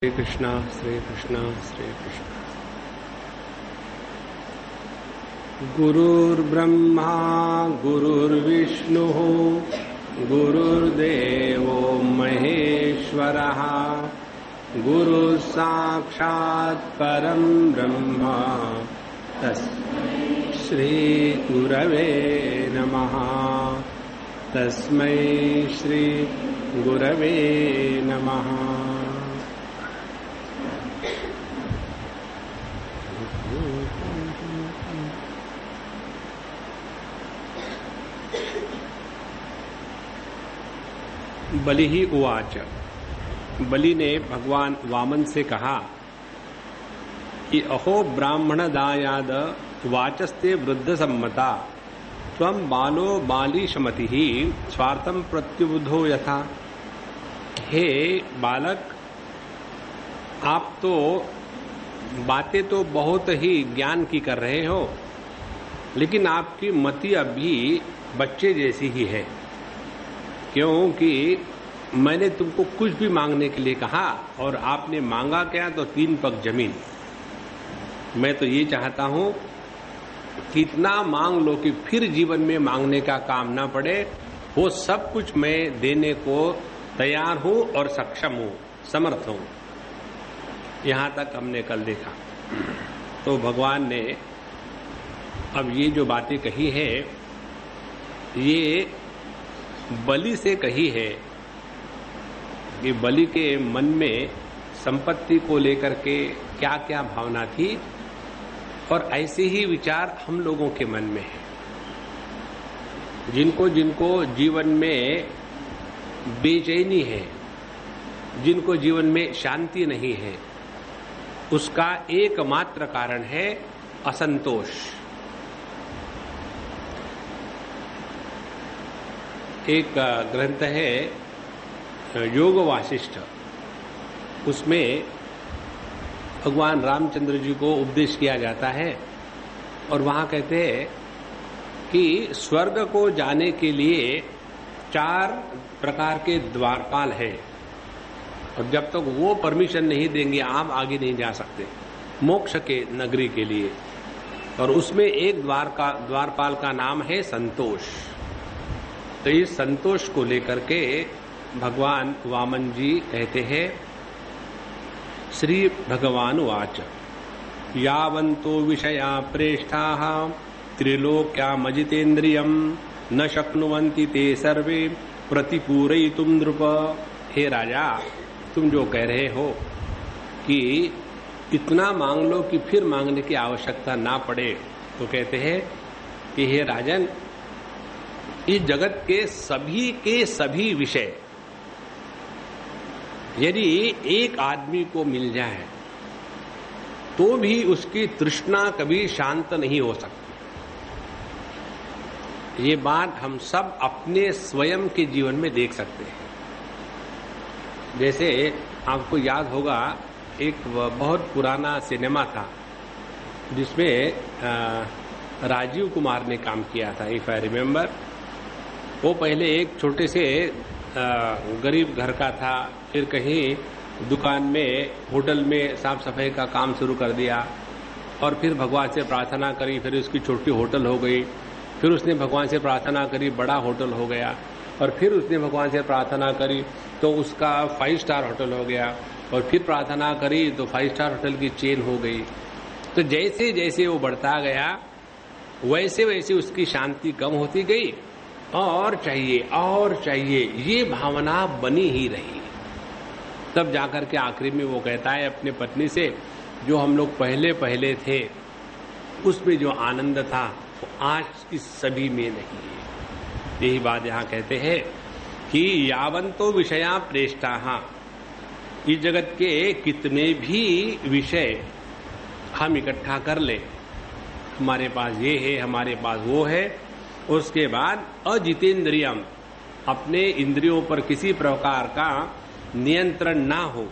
श्री कृष्णा श्री कृष्णा श्री कृष्णा। गुरुर्ब्रह्मा गुरुर्विष्णु गुरुर्देवो महेश्वरः गुरुः साक्षात् परं ब्रह्म तस्मै श्री गुरवे नमः। तस्मै श्री गुरवे नमः। बलि ही उवाच। बलि ने भगवान वामन से कहा कि अहो ब्राह्मण दायाद वाचस्ते वृद्ध सम्मता त्वं बालो बाली शमति ही स्वार्थम प्रत्युबुधो यथा। हे बालक, आप तो बातें तो बहुत ही ज्ञान की कर रहे हो, लेकिन आपकी मति अभी बच्चे जैसी ही है। क्योंकि मैंने तुमको कुछ भी मांगने के लिए कहा और आपने मांगा क्या तो 3 पग जमीन। मैं तो ये चाहता हूं कि इतना मांग लो कि फिर जीवन में मांगने का काम ना पड़े। वो सब कुछ मैं देने को तैयार हूं और सक्षम हूं, समर्थ हूं। यहां तक हमने कल देखा। तो भगवान ने अब ये जो बातें कही है ये बलि से कही है कि बलि के मन में संपत्ति को लेकर के क्या क्या भावना थी, और ऐसे ही विचार हम लोगों के मन में है। जिनको जिनको जीवन में बेचैनी है, जिनको जीवन में शांति नहीं है, उसका एकमात्र कारण है असंतोष। एक ग्रंथ है योग वासिष्ठ, उसमें भगवान रामचंद्र जी को उपदेश किया जाता है और वहां कहते हैं कि स्वर्ग को जाने के लिए 4 प्रकार के द्वारपाल हैं, और जब तक वो परमिशन नहीं देंगे आप आगे नहीं जा सकते मोक्ष के नगरी के लिए। और उसमें एक द्वारपाल का नाम है संतोष। तो इस संतोष को लेकर के भगवान वामन जी कहते हैं, श्री भगवान वाच यावन्तो विषया प्रेष्ठाः त्रिलोक्यामजितेन्द्रियम् न शक्नुवन्ति ते सर्वे प्रतिपूरयितुं नृप। हे राजा, तुम जो कह रहे हो कि इतना मांग लो कि फिर मांगने की आवश्यकता ना पड़े, तो कहते हैं कि हे राजन, इस जगत के सभी विषय यदि एक आदमी को मिल जाए तो भी उसकी तृष्णा कभी शांत नहीं हो सकती। ये बात हम सब अपने स्वयं के जीवन में देख सकते हैं। जैसे आपको याद होगा, एक बहुत पुराना सिनेमा था जिसमें राजीव कुमार ने काम किया था, इफ आई रिमेम्बर। वो पहले एक छोटे से गरीब घर का था, फिर कहीं दुकान में, होटल में साफ सफाई का काम शुरू कर दिया, और फिर भगवान से प्रार्थना करी, फिर उसकी छोटी होटल हो गई। फिर उसने भगवान से प्रार्थना करी, बड़ा होटल हो गया, और फिर उसने भगवान से प्रार्थना करी तो उसका 5 स्टार होटल हो गया, और फिर प्रार्थना करी तो 5 स्टार होटल की चेन हो गई। तो जैसे जैसे वो बढ़ता गया वैसे वैसे उसकी शांति कम होती गई, और चाहिए ये भावना बनी ही रही। तब जाकर के आखिरी में वो कहता है अपने पत्नी से, जो हम लोग पहले थे उसमें जो आनंद था वो आज इस सभी में नहीं है। यही बात यहाँ कहते हैं कि यावंतो विषया प्रेष्ठाः, इस जगत के कितने भी विषय हम इकट्ठा कर ले, हमारे पास ये है, हमारे पास वो है, उसके बाद अजितेंद्रियम, अपने इंद्रियों पर किसी प्रकार का नियंत्रण ना हो,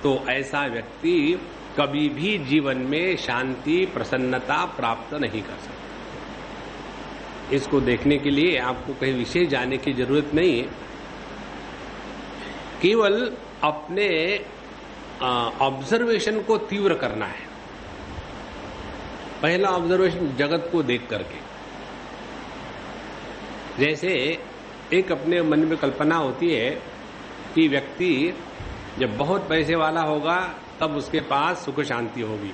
तो ऐसा व्यक्ति कभी भी जीवन में शांति प्रसन्नता प्राप्त नहीं कर सकता। इसको देखने के लिए आपको कहीं विशेष जाने की जरूरत नहीं है। केवल अपने ऑब्जर्वेशन को तीव्र करना है। पहला ऑब्जर्वेशन जगत को देख करके, जैसे एक अपने मन में कल्पना होती है कि व्यक्ति जब बहुत पैसे वाला होगा तब उसके पास सुख शांति होगी,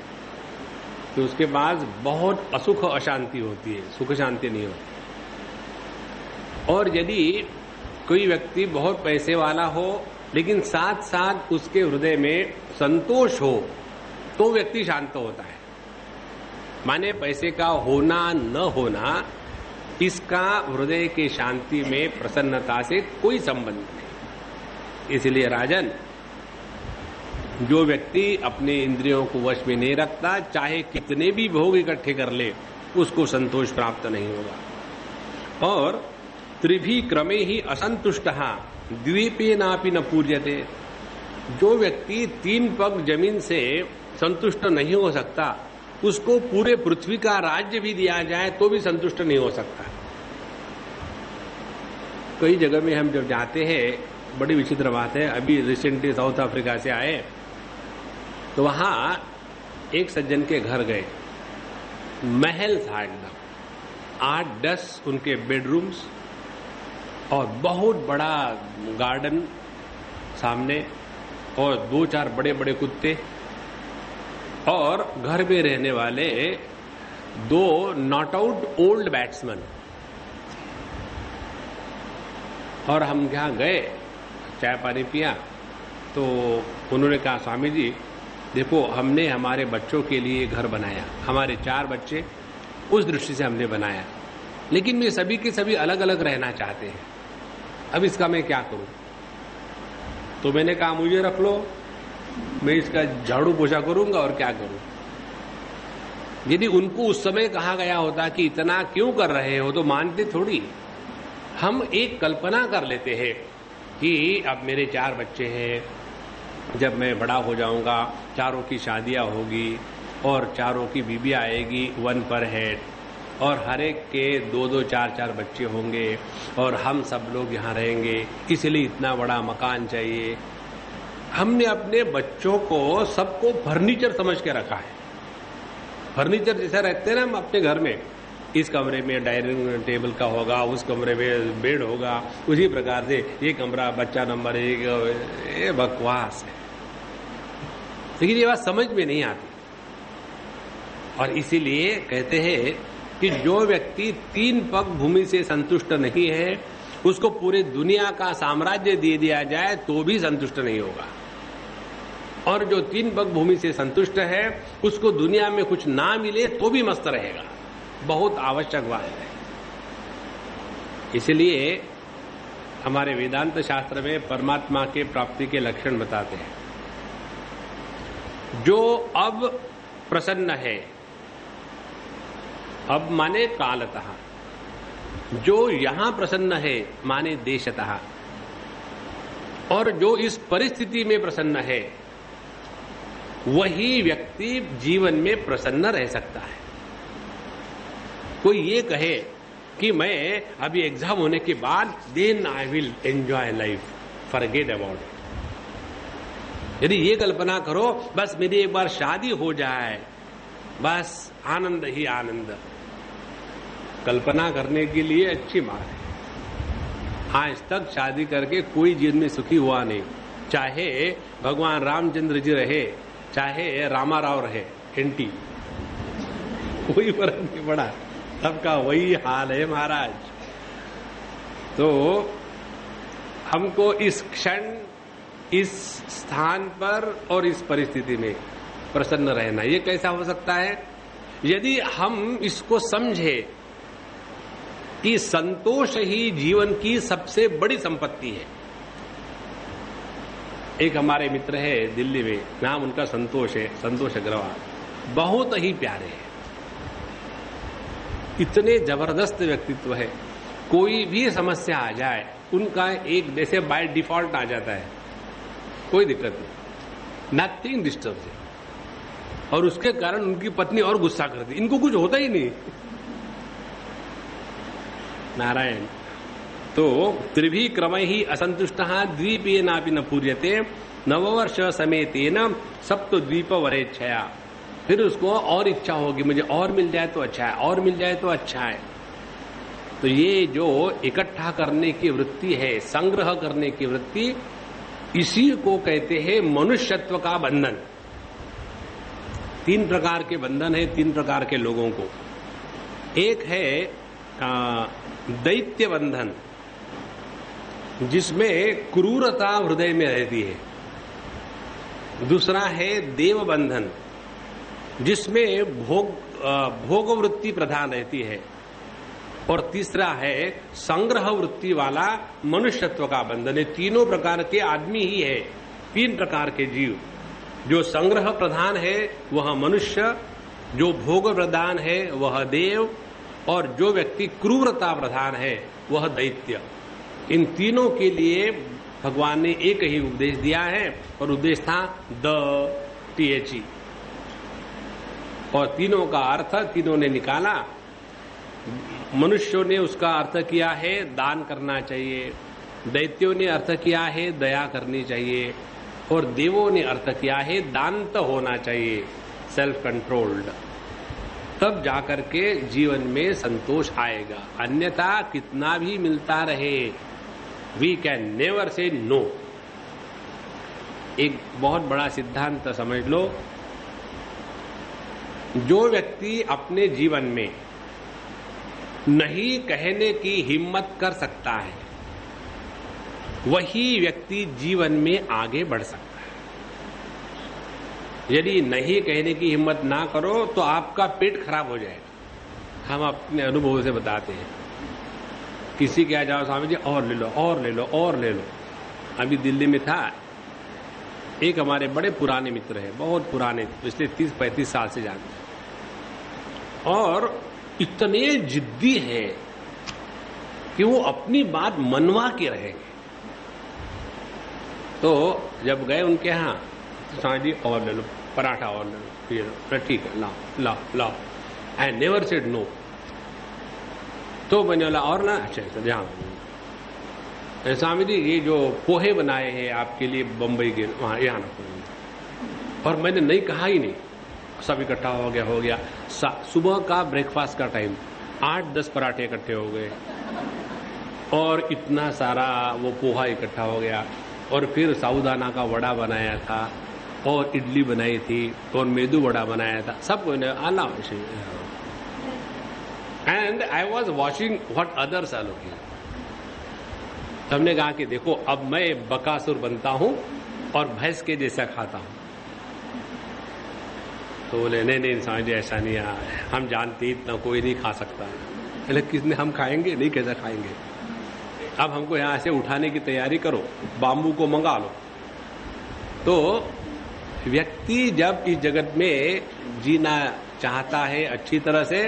तो उसके पास बहुत असुख अशांति होती है, सुख शांति नहीं होती। और यदि कोई व्यक्ति बहुत पैसे वाला हो लेकिन साथ साथ उसके हृदय में संतोष हो तो व्यक्ति शांत होता है। माने पैसे का होना न होना इसका हृदय की शांति में प्रसन्नता से कोई संबंध नहीं। इसलिए राजन, जो व्यक्ति अपने इंद्रियों को वश में नहीं रखता, चाहे कितने भी भोग इकट्ठे कर ले, उसको संतोष प्राप्त नहीं होगा। और त्रिभी क्रमे ही असंतुष्टः द्वीपे नापि न पूज्यते। जो व्यक्ति 3 पग जमीन से संतुष्ट नहीं हो सकता, उसको पूरे पृथ्वी का राज्य भी दिया जाए तो भी संतुष्ट नहीं हो सकता। कई जगह में हम जब जाते हैं, बड़ी विचित्र बात है, अभी रिसेंटली साउथ अफ्रीका से आए तो वहां एक सज्जन के घर गए, महल था एकदम, 8-10 उनके बेडरूम्स और बहुत बड़ा गार्डन सामने और 2-4 बड़े बड़े कुत्ते, और घर में रहने वाले 2 नॉट आउट ओल्ड बैट्समैन। और हम यहाँ गए, चाय पानी पिया, तो उन्होंने कहा, स्वामी जी देखो, हमने हमारे बच्चों के लिए घर बनाया, हमारे 4 बच्चे, उस दृष्टि से हमने बनाया, लेकिन वे सभी के सभी अलग अलग रहना चाहते हैं, अब इसका मैं क्या करूं? तो मैंने कहा, मुझे रख लो, मैं इसका झाड़ू पोछा करूंगा और क्या करूं। यदि उनको उस समय कहा गया होता कि इतना क्यों कर रहे हो, तो मानते थोड़ी। हम एक कल्पना कर लेते हैं कि अब मेरे 4 बच्चे हैं, जब मैं बड़ा हो जाऊंगा 4 की शादियां होगी और 4 की बीबी आएगी 1 पर हेड, और हर एक के 2-2, 4-4 बच्चे होंगे और हम सब लोग यहाँ रहेंगे, इसलिए इतना बड़ा मकान चाहिए। हमने अपने बच्चों को सबको फर्नीचर समझ के रखा है। फर्नीचर जैसा रहते हैं ना हम अपने घर में, इस कमरे में डाइनिंग टेबल का होगा, उस कमरे में बेड होगा, उसी प्रकार से ये कमरा बच्चा नंबर 1, ये बकवास है। लेकिन ये बात समझ में नहीं आती, और इसीलिए कहते हैं कि जो व्यक्ति 3 पग भूमि से संतुष्ट नहीं है, उसको पूरे दुनिया का साम्राज्य दे दिया जाए तो भी संतुष्ट नहीं होगा। और जो 3 पग भूमि से संतुष्ट है, उसको दुनिया में कुछ ना मिले तो भी मस्त रहेगा। बहुत आवश्यक बात है। इसलिए हमारे वेदांत शास्त्र में परमात्मा के प्राप्ति के लक्षण बताते हैं। जो अब प्रसन्न है, अब माने कालतः, जो यहां प्रसन्न है माने देशतः, और जो इस परिस्थिति में प्रसन्न है वही व्यक्ति जीवन में प्रसन्न रह सकता है। कोई ये कहे कि मैं अभी एग्जाम होने के बाद then I will enjoy life, forget about it. यदि ये कल्पना करो बस मेरी एक बार शादी हो जाए, बस आनंद ही आनंद, कल्पना करने के लिए अच्छी बात है। आज तक शादी करके कोई जीवन में सुखी हुआ नहीं, चाहे भगवान रामचंद्र जी रहे, चाहे रामाराव रहे, एनटी, कोई फर्क नहीं पड़ा, सबका वही हाल है महाराज। तो हमको इस क्षण, इस स्थान पर और इस परिस्थिति में प्रसन्न रहना, ये कैसा हो सकता है? यदि हम इसको समझे कि संतोष ही जीवन की सबसे बड़ी संपत्ति है। एक हमारे मित्र है दिल्ली में, नाम उनका संतोष है, संतोष अग्रवाल, बहुत ही प्यारे हैं, इतने जबरदस्त व्यक्तित्व है। कोई भी समस्या आ जाए उनका एक जैसे बाय डिफॉल्ट आ जाता है, कोई दिक्कत नहीं, नथिंग डिस्टर्ब्स है। और उसके कारण उनकी पत्नी और गुस्सा करती, इनको कुछ होता ही नहीं। नारायण। तो त्रिभी क्रम ही असंतुष्ट द्वीपे नापि न पूर्यते, नववर्ष समेतेन सप्तद्वीप वरेच्छया, फिर उसको और इच्छा होगी मुझे और मिल जाए तो अच्छा है, और मिल जाए तो अच्छा है। तो ये जो इकट्ठा करने की वृत्ति है, संग्रह करने की वृत्ति, इसी को कहते हैं मनुष्यत्व का बंधन। 3 प्रकार के बंधन है 3 प्रकार के लोगों को। एक है दैत्य बंधन, जिसमें क्रूरता हृदय में रहती है। दूसरा है देव बंधन, जिसमें भोग वृत्ति प्रधान रहती है। और तीसरा है संग्रह वृत्ति वाला मनुष्यत्व का बंधन। ये तीनों प्रकार के आदमी ही है, 3 प्रकार के जीव। जो संग्रह प्रधान है वह मनुष्य, जो भोग प्रधान है वह देव, और जो व्यक्ति क्रूरता प्रधान है वह दैत्य। इन तीनों के लिए भगवान ने एक ही उपदेश दिया है, और उपदेश था THE। और तीनों का अर्थ तीनों ने निकाला। मनुष्यों ने उसका अर्थ किया है दान करना चाहिए, दैत्यों ने अर्थ किया है दया करनी चाहिए, और देवों ने अर्थ किया है दांत होना चाहिए, सेल्फ कंट्रोल्ड। तब जाकर के जीवन में संतोष आएगा। अन्यथा कितना भी मिलता रहे, we can never say no. एक बहुत बड़ा सिद्धांत समझ लो, जो व्यक्ति अपने जीवन में नहीं कहने की हिम्मत कर सकता है, वही व्यक्ति जीवन में आगे बढ़ सकता है। यदि नहीं कहने की हिम्मत ना करो तो आपका पेट खराब हो जाएगा। हम अपने अनुभव से बताते हैं। किसी के आ जाओ स्वामी जी और ले लो, और ले लो, और ले लो। अभी दिल्ली में था, एक हमारे बड़े पुराने मित्र हैं, बहुत पुराने, पिछले 30-35 साल से जानते हैं, और इतने जिद्दी है कि वो अपनी बात मनवा के रहेंगे। तो जब गए उनके यहाँ, तो स्वामी जी और ले लो, पराठा और ले लो, ये लो, ठीक है, लाओ लाओ लाओ। I never said no. तो मैंने बोला और ना, अच्छा ध्यान, स्वामी जी ये जो पोहे बनाए हैं आपके लिए बम्बई के, वहां यहाँ ना। और मैंने नहीं कहा ही नहीं, सब इकट्ठा हो गया। सुबह का ब्रेकफास्ट का टाइम, 8-10 पराठे इकट्ठे हो गए, और इतना सारा वो पोहा इकट्ठा हो गया। और फिर साबूदाना का वड़ा बनाया था, और इडली बनाई थी, और मेदू वड़ा बनाया था, सब आला। And I was watching what others are looking. हमने कहा कि देखो अब मैं बकासुर बनता हूं और भैंस के जैसा खाता हूं। तो बोले नहीं समझ ऐसा नहीं है, हम जानते इतना कोई नहीं खा सकता। बोले किसने, हम खाएंगे नहीं, कैसा खाएंगे। अब हमको यहां से उठाने की तैयारी करो, बाम्बू को मंगा लो। तो व्यक्ति जब इस जगत में जीना चाहता है अच्छी तरह से,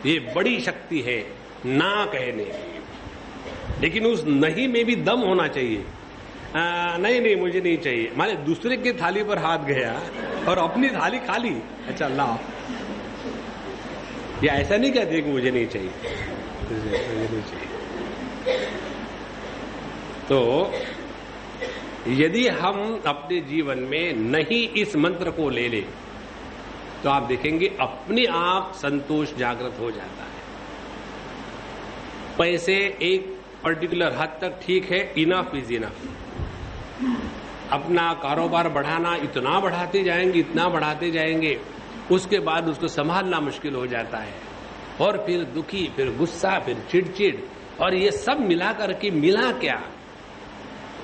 ये बड़ी शक्ति है ना कहने, लेकिन उस नहीं में भी दम होना चाहिए। नहीं मुझे नहीं चाहिए, माने दूसरे की थाली पर हाथ गया और अपनी थाली खाली, अच्छा लाओ। ये ऐसा नहीं कहते कि मुझे नहीं चाहिए, मुझे नहीं चाहिए। तो यदि हम अपने जीवन में नहीं इस मंत्र को ले ले, तो आप देखेंगे अपने आप संतोष जागृत हो जाता है। पैसे एक पर्टिकुलर हद तक ठीक है, इनफ इज इनफ। अपना कारोबार बढ़ाना, इतना बढ़ाते जाएंगे, इतना बढ़ाते जाएंगे, उसके बाद उसको संभालना मुश्किल हो जाता है। और फिर दुखी, फिर गुस्सा, फिर चिड़चिड़, और ये सब मिला करके मिला क्या,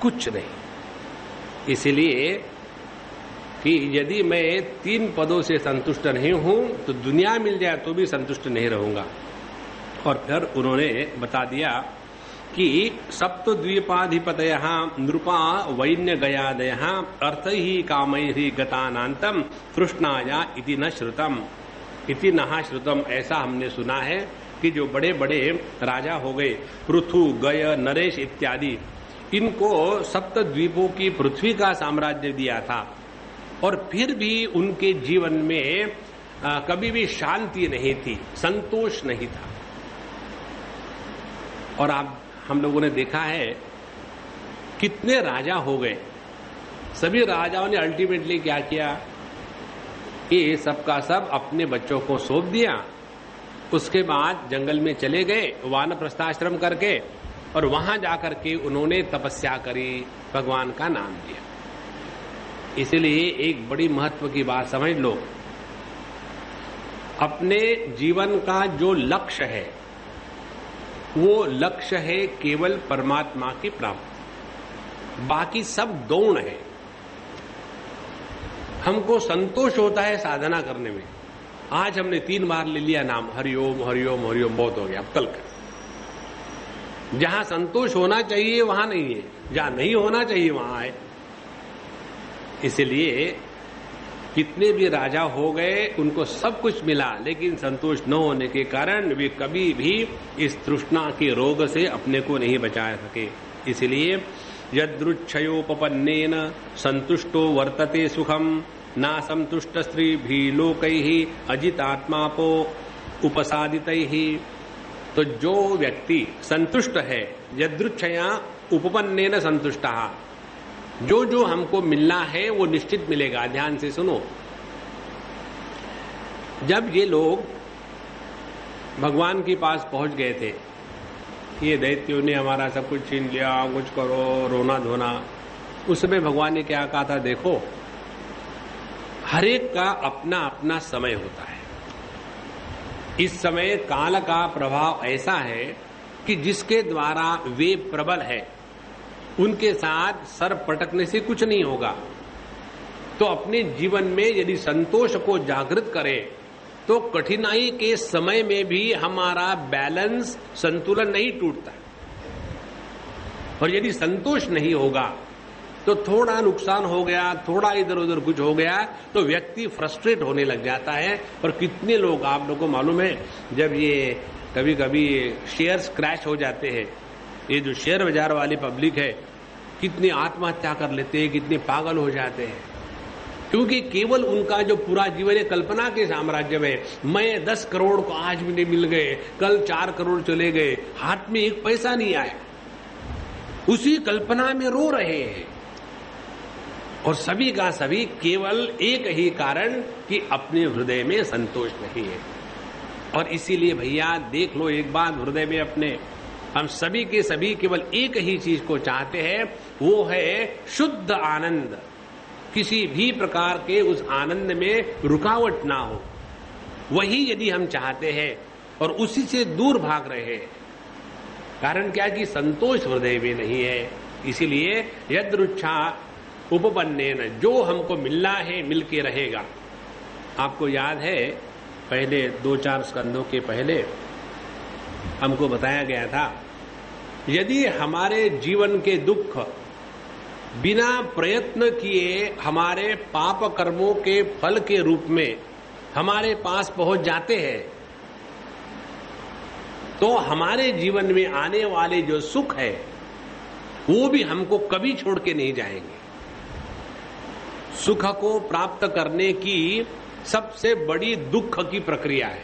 कुछ नहीं। इसलिए कि यदि मैं 3 पदों से संतुष्ट नहीं हूं तो दुनिया मिल जाए तो भी संतुष्ट नहीं रहूंगा। और फिर उन्होंने बता दिया कि सप्तद्वीपाधिपतयः नृपा वैन्य गयादयः अर्थ ही कामय ही गतानांतम तृष्णाया इति न श्रुतम इति नहा श्रुतम। ऐसा हमने सुना है कि जो बड़े बड़े राजा हो गए, पृथु, गय, नरेश इत्यादि, इनको सप्तद्वीपों की पृथ्वी का साम्राज्य दिया था, और फिर भी उनके जीवन में कभी भी शांति नहीं थी, संतोष नहीं था। और आप हम लोगों ने देखा है कितने राजा हो गए, सभी राजाओं ने अल्टीमेटली क्या किया कि सबका सब अपने बच्चों को सौंप दिया। उसके बाद जंगल में चले गए वानप्रस्थाश्रम करके, और वहां जाकर के उन्होंने तपस्या करी, भगवान का नाम लिया। इसलिए एक बड़ी महत्व की बात समझ लो, अपने जीवन का जो लक्ष्य है वो लक्ष्य है केवल परमात्मा की प्राप्ति, बाकी सब दौड़ है। हमको संतोष होता है साधना करने में। आज हमने 3 बार ले लिया नाम, हरिओम हरिओम हरिओम, बहुत हो गया, अब कल कर। जहां संतोष होना चाहिए वहां नहीं है, जहां नहीं होना चाहिए वहां है। इसलिए कितने भी राजा हो गए, उनको सब कुछ मिला, लेकिन संतोष न होने के कारण वे कभी भी इस तृष्णा के रोग से अपने को नहीं बचा सके। इसलिए यदृच्छयोपपन्नेन संतुष्टो वर्तते सुखम, ना संतुष्ट स्त्री भी लोकैः अजितात्मापो उपसादितैः। तो जो व्यक्ति संतुष्ट है, यदृच्छया उपपन्नेन संतुष्टः, जो जो हमको मिलना है वो निश्चित मिलेगा। ध्यान से सुनो, जब ये लोग भगवान के पास पहुंच गए थे, ये दैत्यों ने हमारा सब कुछ छीन लिया, कुछ करो, रोना धोना, उस समय भगवान ने क्या कहा था, देखो हर एक का अपना अपना समय होता है। इस समय काल का प्रभाव ऐसा है कि जिसके द्वारा वे प्रबल है, उनके साथ सर पटकने से कुछ नहीं होगा। तो अपने जीवन में यदि संतोष को जागृत करें तो कठिनाई के समय में भी हमारा बैलेंस, संतुलन नहीं टूटता। और यदि संतोष नहीं होगा तो थोड़ा नुकसान हो गया, थोड़ा इधर उधर कुछ हो गया तो व्यक्ति फ्रस्ट्रेट होने लग जाता है। और कितने लोग, आप लोगों को मालूम है, जब ये कभी कभी शेयर्स क्रैश हो जाते हैं, ये जो शेयर बाजार वाली पब्लिक है, कितनी आत्महत्या कर लेते हैं, कितने पागल हो जाते हैं, क्योंकि केवल उनका जो पूरा जीवन है कल्पना के साम्राज्य में। मैं 10 करोड़ को आज मुझे मिल गए, कल 4 करोड़ चले गए, हाथ में 1 पैसा नहीं आया, उसी कल्पना में रो रहे हैं। और सभी का सभी केवल एक ही कारण कि अपने हृदय में संतोष नहीं है। और इसीलिए भैया देख लो एक बात हृदय में अपने, हम सभी के सभी केवल एक ही चीज को चाहते हैं, वो है शुद्ध आनंद। किसी भी प्रकार के उस आनंद में रुकावट ना हो, वही यदि हम चाहते हैं और उसी से दूर भाग रहे हैं, कारण क्या कि संतोष हृदय में नहीं है। इसीलिए यदृच्छा उपपन्नेन, जो हमको मिलना है मिल के रहेगा। आपको याद है पहले 2-4 स्कंदों के पहले हमको बताया गया था, यदि हमारे जीवन के दुख बिना प्रयत्न किए हमारे पाप कर्मों के फल के रूप में हमारे पास पहुंच जाते हैं, तो हमारे जीवन में आने वाले जो सुख है वो भी हमको कभी छोड़ के नहीं जाएंगे। सुख को प्राप्त करने की सबसे बड़ी दुख की प्रक्रिया है।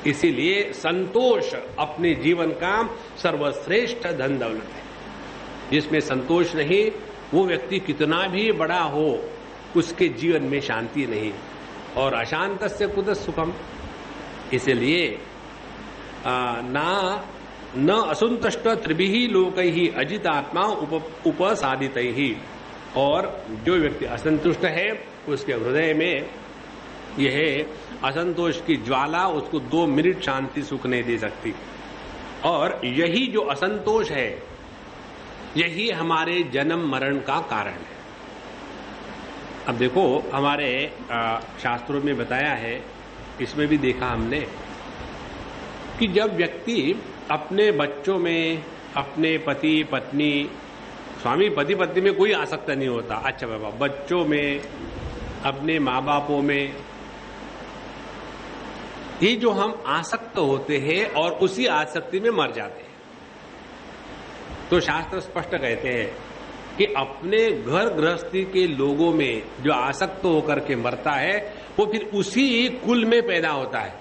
इसीलिए संतोष अपने जीवन का सर्वश्रेष्ठ धन दौलत है। जिसमें संतोष नहीं, वो व्यक्ति कितना भी बड़ा हो, उसके जीवन में शांति नहीं। और अशांतस्य कुतः सुखम, इसलिए न असंतुष्ट त्रिभिः लोकैः अजितात्मा उपसादितैः। और जो व्यक्ति असंतुष्ट है उसके हृदय में यह असंतोष की ज्वाला उसको 2 मिनट शांति सुख नहीं दे सकती। और यही जो असंतोष है, यही हमारे जन्म मरण का कारण है। अब देखो हमारे शास्त्रों में बताया है, इसमें भी देखा हमने कि जब व्यक्ति अपने बच्चों में, अपने पति पत्नी, स्वामी पति पत्नी में कोई आसक्त नहीं होता, अच्छा बाबा, बच्चों में, अपने माँ बापों में, ये जो हम आसक्त होते हैं और उसी आसक्ति में मर जाते हैं। तो शास्त्र स्पष्ट कहते हैं कि अपने घर गृहस्थी के लोगों में जो आसक्त होकर के मरता है वो फिर उसी कुल में पैदा होता है,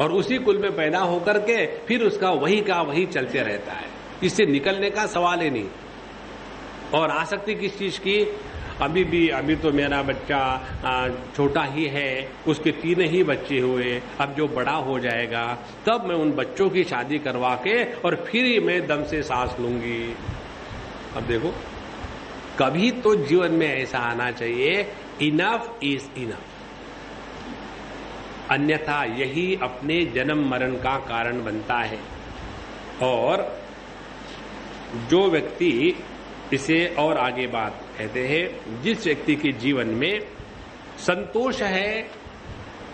और उसी कुल में पैदा होकर के फिर उसका वही का वही चलते रहता है। इससे निकलने का सवाल ही नहीं। और आसक्ति किस चीज की? अभी तो मेरा बच्चा छोटा ही है, उसके 3 ही बच्चे हुए, अब जो बड़ा हो जाएगा तब मैं उन बच्चों की शादी करवा के और फिर ही मैं दम से सांस लूंगी। अब देखो, कभी तो जीवन में ऐसा आना चाहिए, इनफ इज इनफ, अन्यथा यही अपने जन्म मरण का कारण बनता है। और जो व्यक्ति इसे और आगे बात कहते हैं, जिस व्यक्ति के जीवन में संतोष है,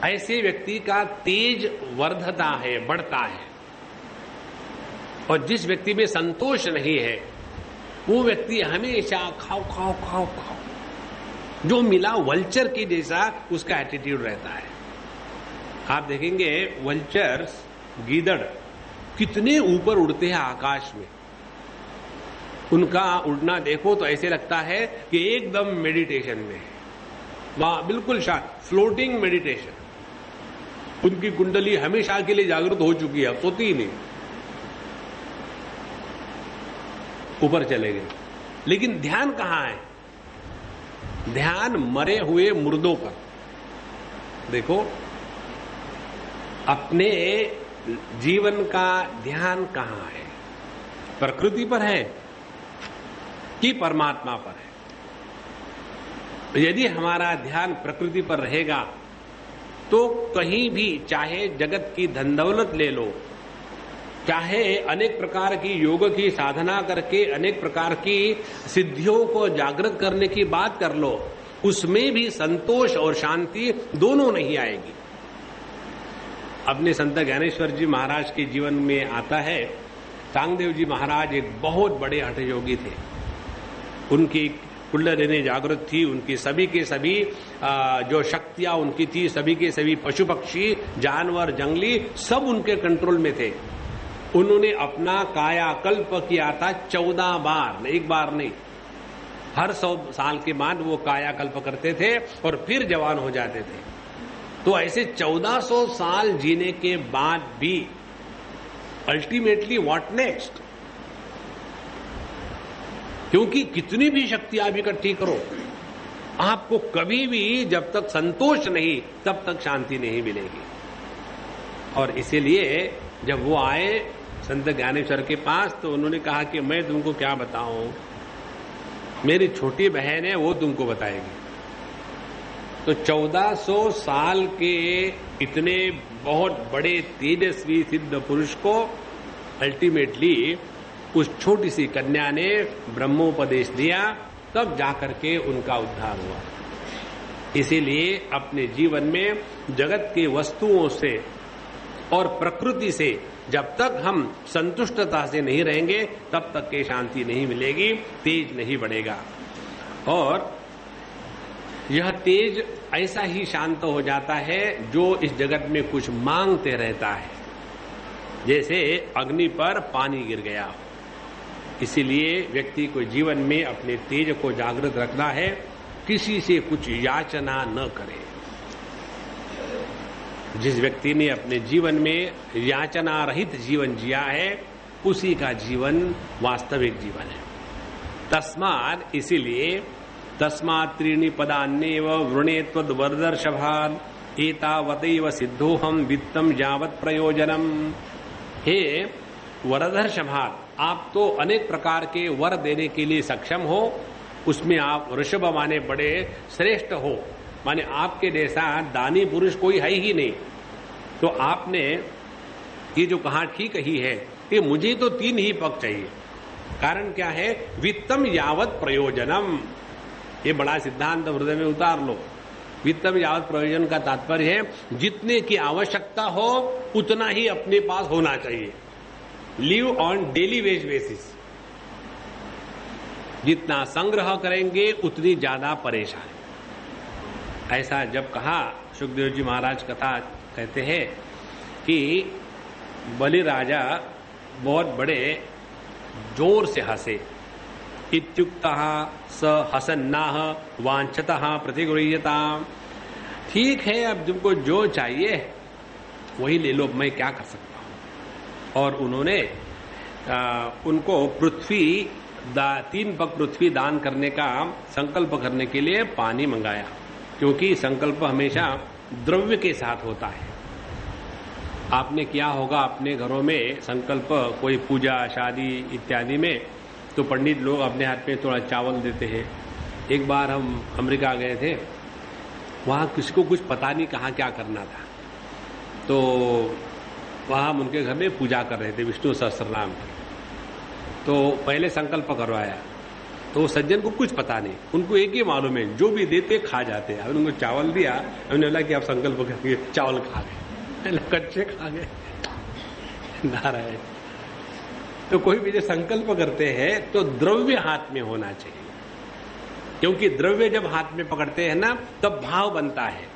ऐसे व्यक्ति का तेज वर्धता है, बढ़ता है। और जिस व्यक्ति में संतोष नहीं है, वो व्यक्ति हमेशा खाओ खाओ खाओ खाओ, जो मिला वल्चर की जैसा उसका एटीट्यूड रहता है। आप देखेंगे वल्चर्स, गीदड़ कितने ऊपर उड़ते हैं आकाश में, उनका उड़ना देखो तो ऐसे लगता है कि एकदम मेडिटेशन में है, वहां बिल्कुल शांत, फ्लोटिंग मेडिटेशन। उनकी कुंडली हमेशा के लिए जागृत हो चुकी है, सोती ही नहीं, ऊपर चले गए। लेकिन ध्यान कहां है? ध्यान मरे हुए मुर्दों पर। देखो, अपने जीवन का ध्यान कहां है? प्रकृति पर है कि परमात्मा पर है? यदि हमारा ध्यान प्रकृति पर रहेगा तो कहीं भी, चाहे जगत की धन दौलत ले लो, चाहे अनेक प्रकार की योग की साधना करके अनेक प्रकार की सिद्धियों को जागृत करने की बात कर लो, उसमें भी संतोष और शांति दोनों नहीं आएगी। अपने संत ज्ञानेश्वर जी महाराज के जीवन में आता है, सांगदेव जी महाराज एक बहुत बड़े हठ योगी थे। उनकी कुंडलिनी जागृत थी, उनकी सभी के सभी जो शक्तियां उनकी थी, सभी के सभी पशु पक्षी जानवर जंगली सब उनके कंट्रोल में थे। उन्होंने अपना कायाकल्प किया था 14 बार, एक बार नहीं, हर 100 साल के बाद वो कायाकल्प करते थे और फिर जवान हो जाते थे। तो ऐसे 1400 साल जीने के बाद भी अल्टीमेटली व्हाट नेक्स्ट? क्योंकि कितनी भी शक्ति आप इकट्ठी करो, आपको कभी भी जब तक संतोष नहीं तब तक शांति नहीं मिलेगी। और इसीलिए जब वो आए संत ज्ञानेश्वर के पास तो उन्होंने कहा कि मैं तुमको क्या बताऊं, मेरी छोटी बहन है वो तुमको बताएगी। तो 1400 साल के इतने बहुत बड़े तेजस्वी सिद्ध पुरुष को अल्टीमेटली उस छोटी सी कन्या ने ब्रह्मोपदेश दिया, तब जाकर के उनका उद्धार हुआ। इसीलिए अपने जीवन में जगत के वस्तुओं से और प्रकृति से जब तक हम संतुष्टता से नहीं रहेंगे तब तक के शांति नहीं मिलेगी, तेज नहीं बढ़ेगा। और यह तेज ऐसा ही शांत हो जाता है जो इस जगत में कुछ मांगते रहता है, जैसे अग्नि पर पानी गिर गया हो। इसीलिए व्यक्ति को जीवन में अपने तेज को जागृत रखना है, किसी से कुछ याचना न करे। जिस व्यक्ति ने अपने जीवन में याचना रहित जीवन जिया है, उसी का जीवन वास्तविक जीवन है। तस्मात्, इसीलिए तस्मात् त्रीणि पदान्येव वृणे त्वद्वरदर्शभान् एतावतैव सिद्धोहम वित्तम यावत् प्रयोजनम। हे वरदर्शभान्, आप तो अनेक प्रकार के वर देने के लिए सक्षम हो, उसमें आप ऋषभ माने बड़े श्रेष्ठ हो, माने आपके जैसा दानी पुरुष कोई है ही नहीं। तो आपने ये जो कहा ठीक ही है कि मुझे तो 3 ही पग चाहिए। कारण क्या है? वित्तम यावत् प्रयोजनम। ये बड़ा सिद्धांत हृदय में उतार लो। वित्तम यावत् प्रयोजन का तात्पर्य है जितने की आवश्यकता हो उतना ही अपने पास होना चाहिए। Live on daily veg basis. जितना संग्रह करेंगे उतनी ज्यादा परेशानी। ऐसा जब कहा, सुखदेव जी महाराज कथा कहते हैं कि बलि राजा बहुत बड़े जोर से हंसे। इत्युक्तः स हसन्नाह वांछतः प्रतिगृह्यता। ठीक है, अब तुमको जो चाहिए वही ले लो, मैं क्या कर सकता हूं। और उन्होंने उनको पृथ्वी 3 पग पृथ्वी दान करने का संकल्प करने के लिए पानी मंगाया, क्योंकि संकल्प हमेशा द्रव्य के साथ होता है। आपने किया होगा अपने घरों में संकल्प, कोई पूजा शादी इत्यादि में, तो पंडित लोग अपने हाथ में थोड़ा चावल देते हैं। एक बार हम अमेरिका गए थे, वहाँ किसी को कुछ पता नहीं कहाँ क्या करना था, तो वहाँ हम उनके घर में पूजा कर रहे थे विष्णु सहस्त्रनाम की। तो पहले संकल्प करवाया, तो वो सज्जन को कुछ पता नहीं, उनको एक ही मालूम है जो भी देते खा जाते। हमने उनको चावल दिया, हमने बोला कि आप संकल्प करके चावल खा गए, कच्चे खा गए। नारायण। तो कोई भी जो संकल्प करते हैं तो द्रव्य हाथ में होना चाहिए, क्योंकि द्रव्य जब हाथ में पकड़ते हैं ना तब भाव बनता है।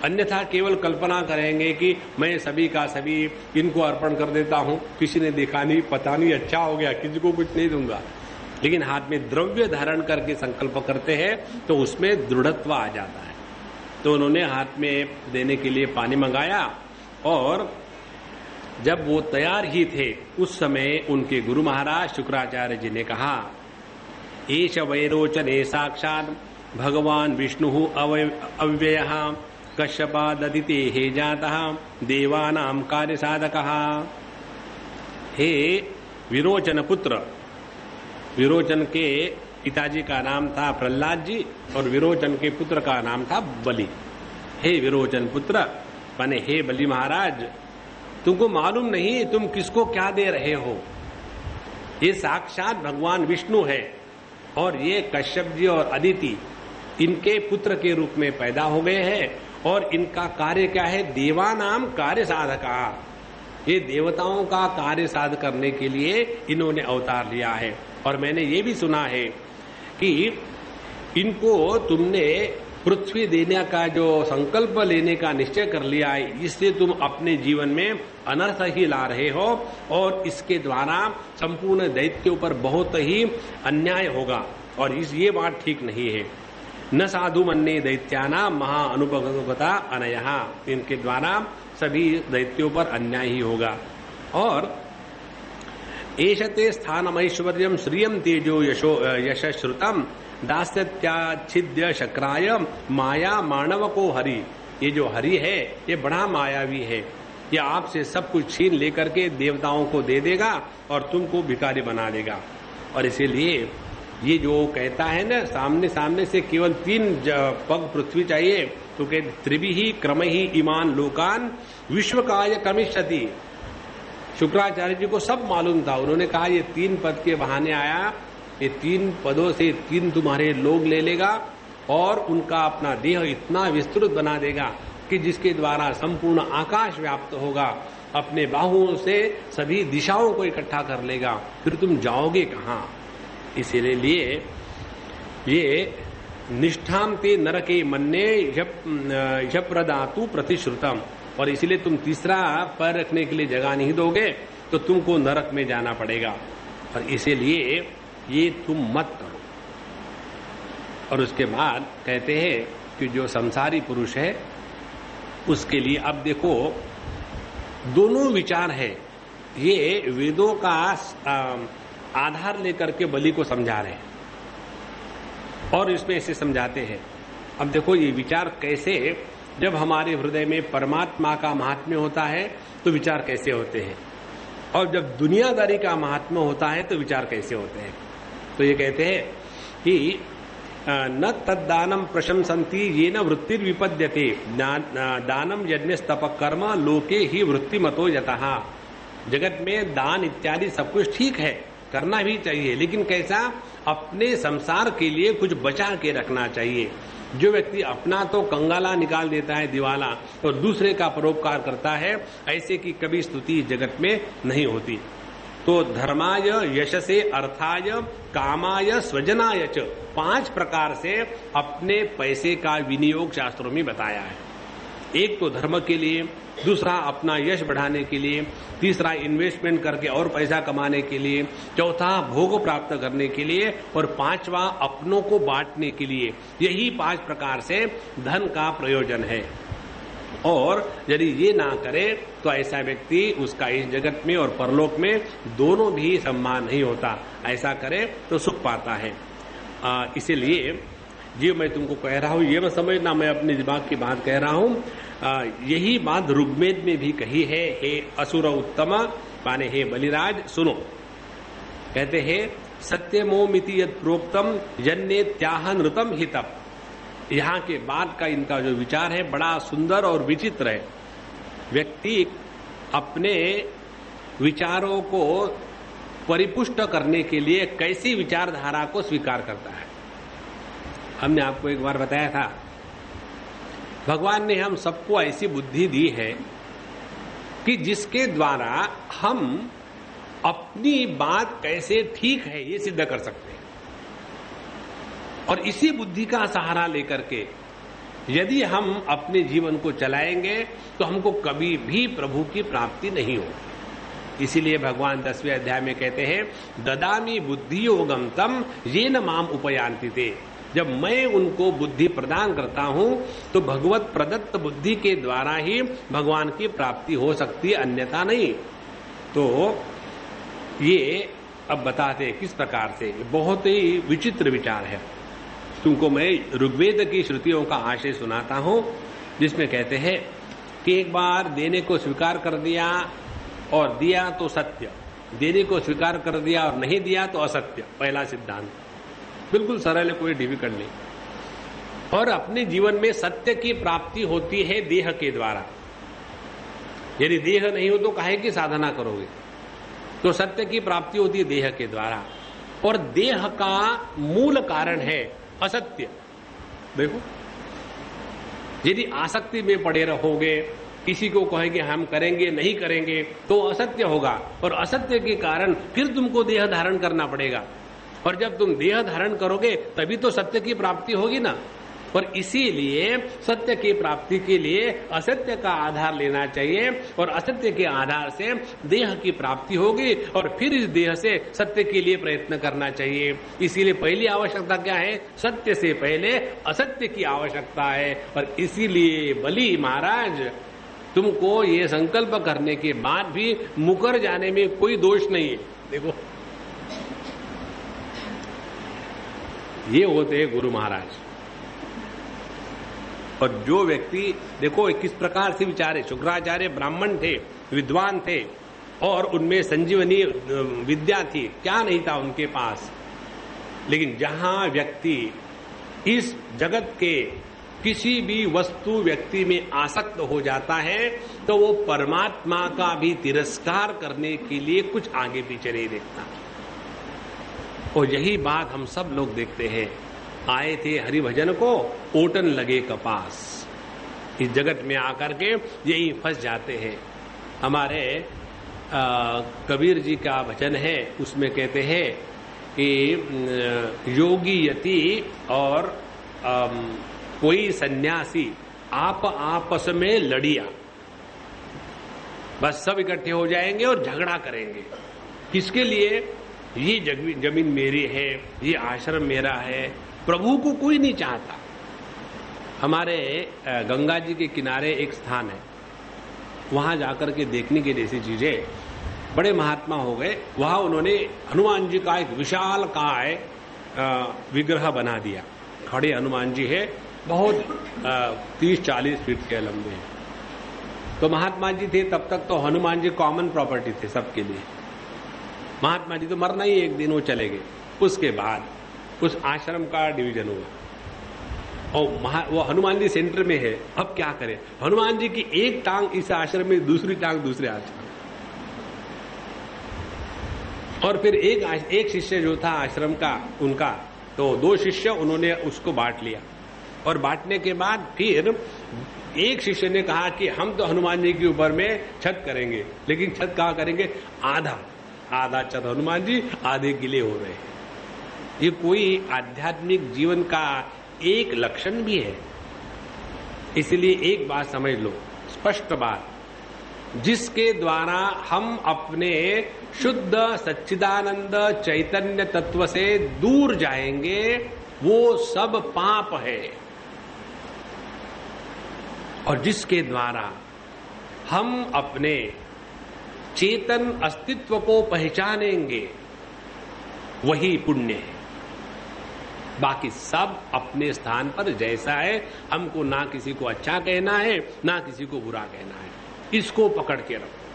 अन्यथा केवल कल्पना करेंगे कि मैं सभी का सभी इनको अर्पण कर देता हूं, किसी ने देखा नहीं, पता नहीं, अच्छा हो गया, किसी को कुछ नहीं दूंगा। लेकिन हाथ में द्रव्य धारण करके संकल्प करते हैं तो उसमें दृढ़त्व आ जाता है। तो उन्होंने हाथ में देने के लिए पानी मंगाया, और जब वो तैयार ही थे उस समय उनके गुरु महाराज शुक्राचार्य जी ने कहा, एष वैरोचने साक्षात् भगवान विष्णु अव्ययः कश्यपाददिते हे जातः देवानां कार्य साधकः। हे विरोचन पुत्र, विरोचन के पिताजी का नाम था प्रहलाद जी और विरोचन के पुत्र का नाम था बलि। हे विरोचन पुत्र माने हे बलि महाराज, तुमको मालूम नहीं तुम किसको क्या दे रहे हो। ये साक्षात भगवान विष्णु है, और ये कश्यप जी और अदिति इनके पुत्र के रूप में पैदा हो गए हैं, और इनका कार्य क्या है, देवानाम कार्य साधका। ये देवताओं का कार्य साध करने के लिए इन्होंने अवतार लिया है। और मैंने ये भी सुना है कि इनको तुमने पृथ्वी देने का जो संकल्प लेने का निश्चय कर लिया है, इससे तुम अपने जीवन में अनर्थ ही ला रहे हो, और इसके द्वारा संपूर्ण दैत्यों पर बहुत ही अन्याय होगा, और ये बात ठीक नहीं है। न साधु मन्ने दैत्याना महा अनुपगता अनयहा, इनके द्वारा सभी दैत्यों पर अन्याय ही होगा। और एषते स्थानमैश्वर्यं श्रियं तेजो यशो यशश्रुतम दास्यत्याच्छिद्य शक्राय माया मानव को हरि। ये जो हरि है ये बड़ा मायावी है, ये आपसे सब कुछ छीन लेकर के देवताओं को दे देगा और तुमको भिखारी बना देगा। और इसीलिए ये जो कहता है ना, सामने सामने से केवल 3 पग पृथ्वी चाहिए, तो कहते त्रिभिः क्रमैः इमान लोकान विश्वकाय कमिष्यति। शुक्राचार्य जी को सब मालूम था, उन्होंने कहा ये 3 पद के बहाने आया, ये 3 पदों से 3 तुम्हारे लोग ले लेगा, और उनका अपना देह इतना विस्तृत बना देगा कि जिसके द्वारा संपूर्ण आकाश व्याप्त होगा, अपने बाहुओं से सभी दिशाओं को इकट्ठा कर लेगा, फिर तुम जाओगे कहाँ। इसीलिए ये निष्ठाम ते नरके मन्ने यप्रदातु प्रतिश्रुतम, और इसीलिए तुम तीसरा पैर रखने के लिए जगह नहीं दोगे तो तुमको नरक में जाना पड़ेगा, और इसीलिए ये तुम मत करो। और उसके बाद कहते हैं कि जो संसारी पुरुष है उसके लिए, अब देखो दोनों विचार है, ये वेदों का आधार लेकर के बलि को समझा रहे हैं, और इसमें ऐसे समझाते हैं। अब देखो ये विचार कैसे, जब हमारे हृदय में परमात्मा का महात्म्य होता है तो विचार कैसे होते हैं, और जब दुनियादारी का महात्म्य होता है तो विचार कैसे होते हैं। तो ये कहते हैं कि न तद्दानम प्रशंसन्ति ये न वृत्तिर विपद्यते दानम यज्ञस्तप कर्म लोके ही वृत्तिमतो यतः। जगत में दान इत्यादि सब कुछ ठीक है, करना भी चाहिए, लेकिन कैसा, अपने संसार के लिए कुछ बचा के रखना चाहिए। जो व्यक्ति अपना तो कंगाला निकाल देता है दिवाला, और दूसरे का परोपकार करता है, ऐसे की कभी स्तुति जगत में नहीं होती। तो धर्माय यशसे अर्थाय कामाय स्वजनाय च 5 प्रकार से अपने पैसे का विनियोग शास्त्रों में बताया है। एक तो धर्म के लिए, दूसरा अपना यश बढ़ाने के लिए, तीसरा इन्वेस्टमेंट करके और पैसा कमाने के लिए, चौथा भोग प्राप्त करने के लिए, और 5वां अपनों को बांटने के लिए। यही 5 प्रकार से धन का प्रयोजन है। और यदि ये ना करे तो ऐसा व्यक्ति उसका इस जगत में और परलोक में दोनों भी सम्मान नहीं होता। ऐसा करे तो सुख पाता है। इसीलिए जो मैं तुमको कह रहा हूं ये मत समझना मैं अपने दिमाग की बात कह रहा हूं। यही बात ऋग्वेद में भी कही है। हे असुर उत्तम माने हे बलिराज सुनो, कहते हैं सत्यमोमिति यत् प्रोक्तम जन्ने त्याह नृतम हितम। यहाँ के बाद का इनका जो विचार है बड़ा सुंदर और विचित्र है। व्यक्ति अपने विचारों को परिपुष्ट करने के लिए कैसी विचारधारा को स्वीकार करता है। हमने आपको एक बार बताया था, भगवान ने हम सबको ऐसी बुद्धि दी है कि जिसके द्वारा हम अपनी बात कैसे ठीक है ये सिद्ध कर सकते हैं। और इसी बुद्धि का सहारा लेकर के यदि हम अपने जीवन को चलाएंगे तो हमको कभी भी प्रभु की प्राप्ति नहीं होगी। इसीलिए भगवान 10वें अध्याय में कहते हैं ददामी बुद्धि योगम तम ये न माम उपयांति ते। जब मैं उनको बुद्धि प्रदान करता हूं तो भगवत प्रदत्त बुद्धि के द्वारा ही भगवान की प्राप्ति हो सकती है, अन्यथा नहीं। तो ये अब बताते हैं किस प्रकार से, बहुत ही विचित्र विचार है। तुमको मैं ऋग्वेद की श्रुतियों का आशय सुनाता हूं जिसमें कहते हैं कि एक बार देने को स्वीकार कर दिया और दिया तो सत्य, देने को स्वीकार कर दिया और नहीं दिया तो असत्य। पहला सिद्धांत बिल्कुल सरल है, कोई डिफिकल्ट नहीं। और अपने जीवन में सत्य की प्राप्ति होती है देह के द्वारा। यदि देह नहीं हो तो काहे की साधना करोगे? तो सत्य की प्राप्ति होती है देह के द्वारा। और देह का मूल कारण है असत्य। देखो, यदि आसक्ति में पड़े रहोगे, किसी को कहेंगे हम करेंगे नहीं करेंगे तो असत्य होगा, और असत्य के कारण फिर तुमको देह धारण करना पड़ेगा। और जब तुम देह धारण करोगे तभी तो सत्य की प्राप्ति होगी ना। और इसीलिए सत्य की प्राप्ति के लिए असत्य का आधार लेना चाहिए, और असत्य के आधार से देह की प्राप्ति होगी, और फिर इस देह से सत्य के लिए प्रयत्न करना चाहिए। इसीलिए पहली आवश्यकता क्या है? सत्य से पहले असत्य की आवश्यकता है। और इसीलिए बलि महाराज तुमको ये संकल्प करने के बाद भी मुकर जाने में कोई दोष नहीं है। देखो, ये होते हैं गुरु महाराज। और जो व्यक्ति देखो किस प्रकार से विचारे, शुक्राचार्य ब्राह्मण थे, विद्वान थे, और उनमें संजीवनी विद्या थी, क्या नहीं था उनके पास। लेकिन जहां व्यक्ति इस जगत के किसी भी वस्तु व्यक्ति में आसक्त हो जाता है तो वो परमात्मा का भी तिरस्कार करने के लिए कुछ आगे पीछे नहीं देखता। और यही बात हम सब लोग देखते हैं। आए थे हरिभजन को, ओटन लगे कपास। इस जगत में आकर के यही फंस जाते हैं। हमारे कबीर जी का भजन है, उसमें कहते हैं कि योगी यति और कोई सन्यासी आप आपस में लड़िया, बस सब इकट्ठे हो जाएंगे और झगड़ा करेंगे। किसके लिए? ये जमीन मेरी है, ये आश्रम मेरा है। प्रभु को कोई नहीं चाहता। हमारे गंगा जी के किनारे एक स्थान है, वहां जाकर के देखने की जैसी चीजें। बड़े महात्मा हो गए, वहां उन्होंने हनुमान जी का एक विशाल काय विग्रह बना दिया। खड़े हनुमान जी है, बहुत 30-40 फीट के लंबे हैं। तो महात्मा जी थे तब तक तो हनुमान जी कॉमन प्रॉपर्टी थे सबके लिए। महात्मा जी तो मरना ही एक दिन, वो चले गए। उसके बाद उस आश्रम का डिवीजन हुआ और वो हनुमान जी सेंटर में है। अब क्या करें? हनुमान जी की एक टांग इस आश्रम में, दूसरी टांग दूसरे आश्रम। और फिर एक शिष्य जो था आश्रम का उनका, तो 2 शिष्य उन्होंने उसको बांट लिया। और बांटने के बाद फिर एक शिष्य ने कहा कि हम तो हनुमान जी के ऊपर में छत करेंगे, लेकिन छत कहाँ करेंगे? आधा छत हनुमान जी, आधे गिले हो रहे हैं। ये कोई आध्यात्मिक जीवन का एक लक्षण भी है। इसलिए एक बात समझ लो, स्पष्ट बात, जिसके द्वारा हम अपने शुद्ध सच्चिदानंद चैतन्य तत्व से दूर जाएंगे वो सब पाप है। और जिसके द्वारा हम अपने चेतन अस्तित्व को पहचानेंगे, वही पुण्य है। बाकी सब अपने स्थान पर जैसा है, हमको ना किसी को अच्छा कहना है ना किसी को बुरा कहना है। इसको पकड़ के रखो।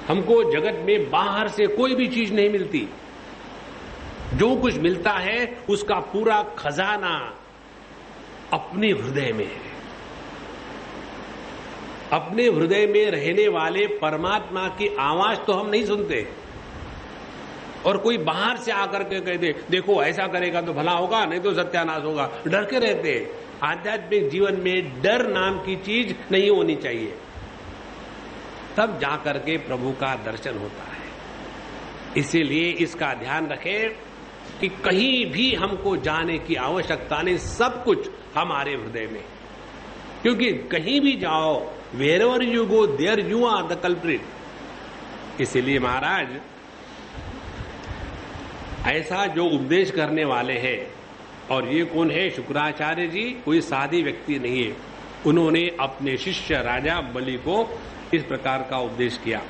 हमको जगत में बाहर से कोई भी चीज नहीं मिलती। जो कुछ मिलता है उसका पूरा खजाना अपने हृदय में है। अपने हृदय में रहने वाले परमात्मा की आवाज तो हम नहीं सुनते, और कोई बाहर से आकर के कह दे देखो ऐसा करेगा तो भला होगा, नहीं तो सत्यानाश होगा, डर के रहते। आध्यात्मिक जीवन में डर नाम की चीज नहीं होनी चाहिए, तब जाकर के प्रभु का दर्शन होता है। इसीलिए इसका ध्यान रखें कि कहीं भी हमको जाने की आवश्यकता नहीं, सब कुछ हमारे हृदय में। क्योंकि कहीं भी जाओ, wherever you go, there you are the culprit। इसीलिए महाराज ऐसा जो उपदेश करने वाले हैं, और ये कौन है? शुक्राचार्य जी कोई साधी व्यक्ति नहीं है। उन्होंने अपने शिष्य राजा बलि को इस प्रकार का उपदेश किया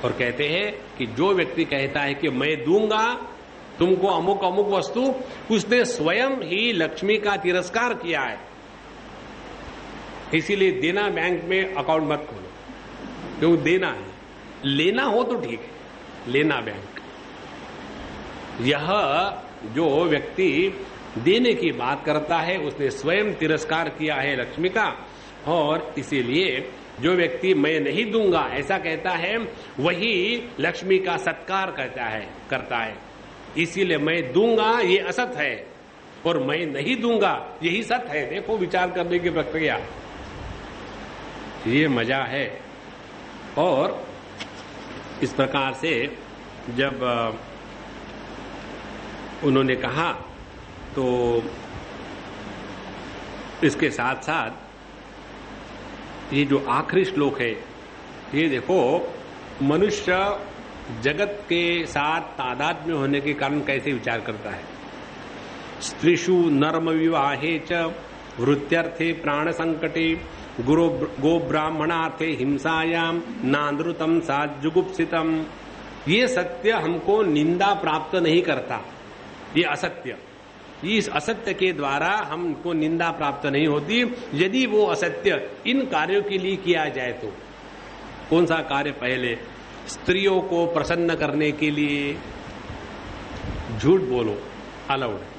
और कहते हैं कि जो व्यक्ति कहता है कि मैं दूंगा तुमको अमुक अमुक वस्तु, उसने स्वयं ही लक्ष्मी का तिरस्कार किया है। इसीलिए देना बैंक में अकाउंट मत खोलो, क्योंकि देना है। लेना हो तो ठीक है, लेना बैंक। यह जो व्यक्ति देने की बात करता है उसने स्वयं तिरस्कार किया है लक्ष्मी का, और इसीलिए जो व्यक्ति मैं नहीं दूंगा ऐसा कहता है वही लक्ष्मी का सत्कार करता है। इसीलिए मैं दूंगा ये असत है और मैं नहीं दूंगा यही सत है। देखो विचार करने की प्रक्रिया, ये मजा है। और इस प्रकार से जब उन्होंने कहा तो इसके साथ साथ ये जो आखिरी श्लोक है, ये देखो मनुष्य जगत के साथ तादात्म्य होने के कारण कैसे विचार करता है। स्त्रीषु नर्म विवाहे च वृत्त्यर्थे प्राण संकटे गो ब्राह्मणार्थे हिंसायाम नानृतम साजुगुप्सितम। ये सत्य हमको निंदा प्राप्त नहीं करता, ये असत्य। इस असत्य के द्वारा हमको निंदा प्राप्त नहीं होती। यदि वो असत्य इन कार्यों के लिए किया जाए तो कौन सा कार्य? पहले स्त्रियों को प्रसन्न करने के लिए झूठ बोलो, अलाउड है।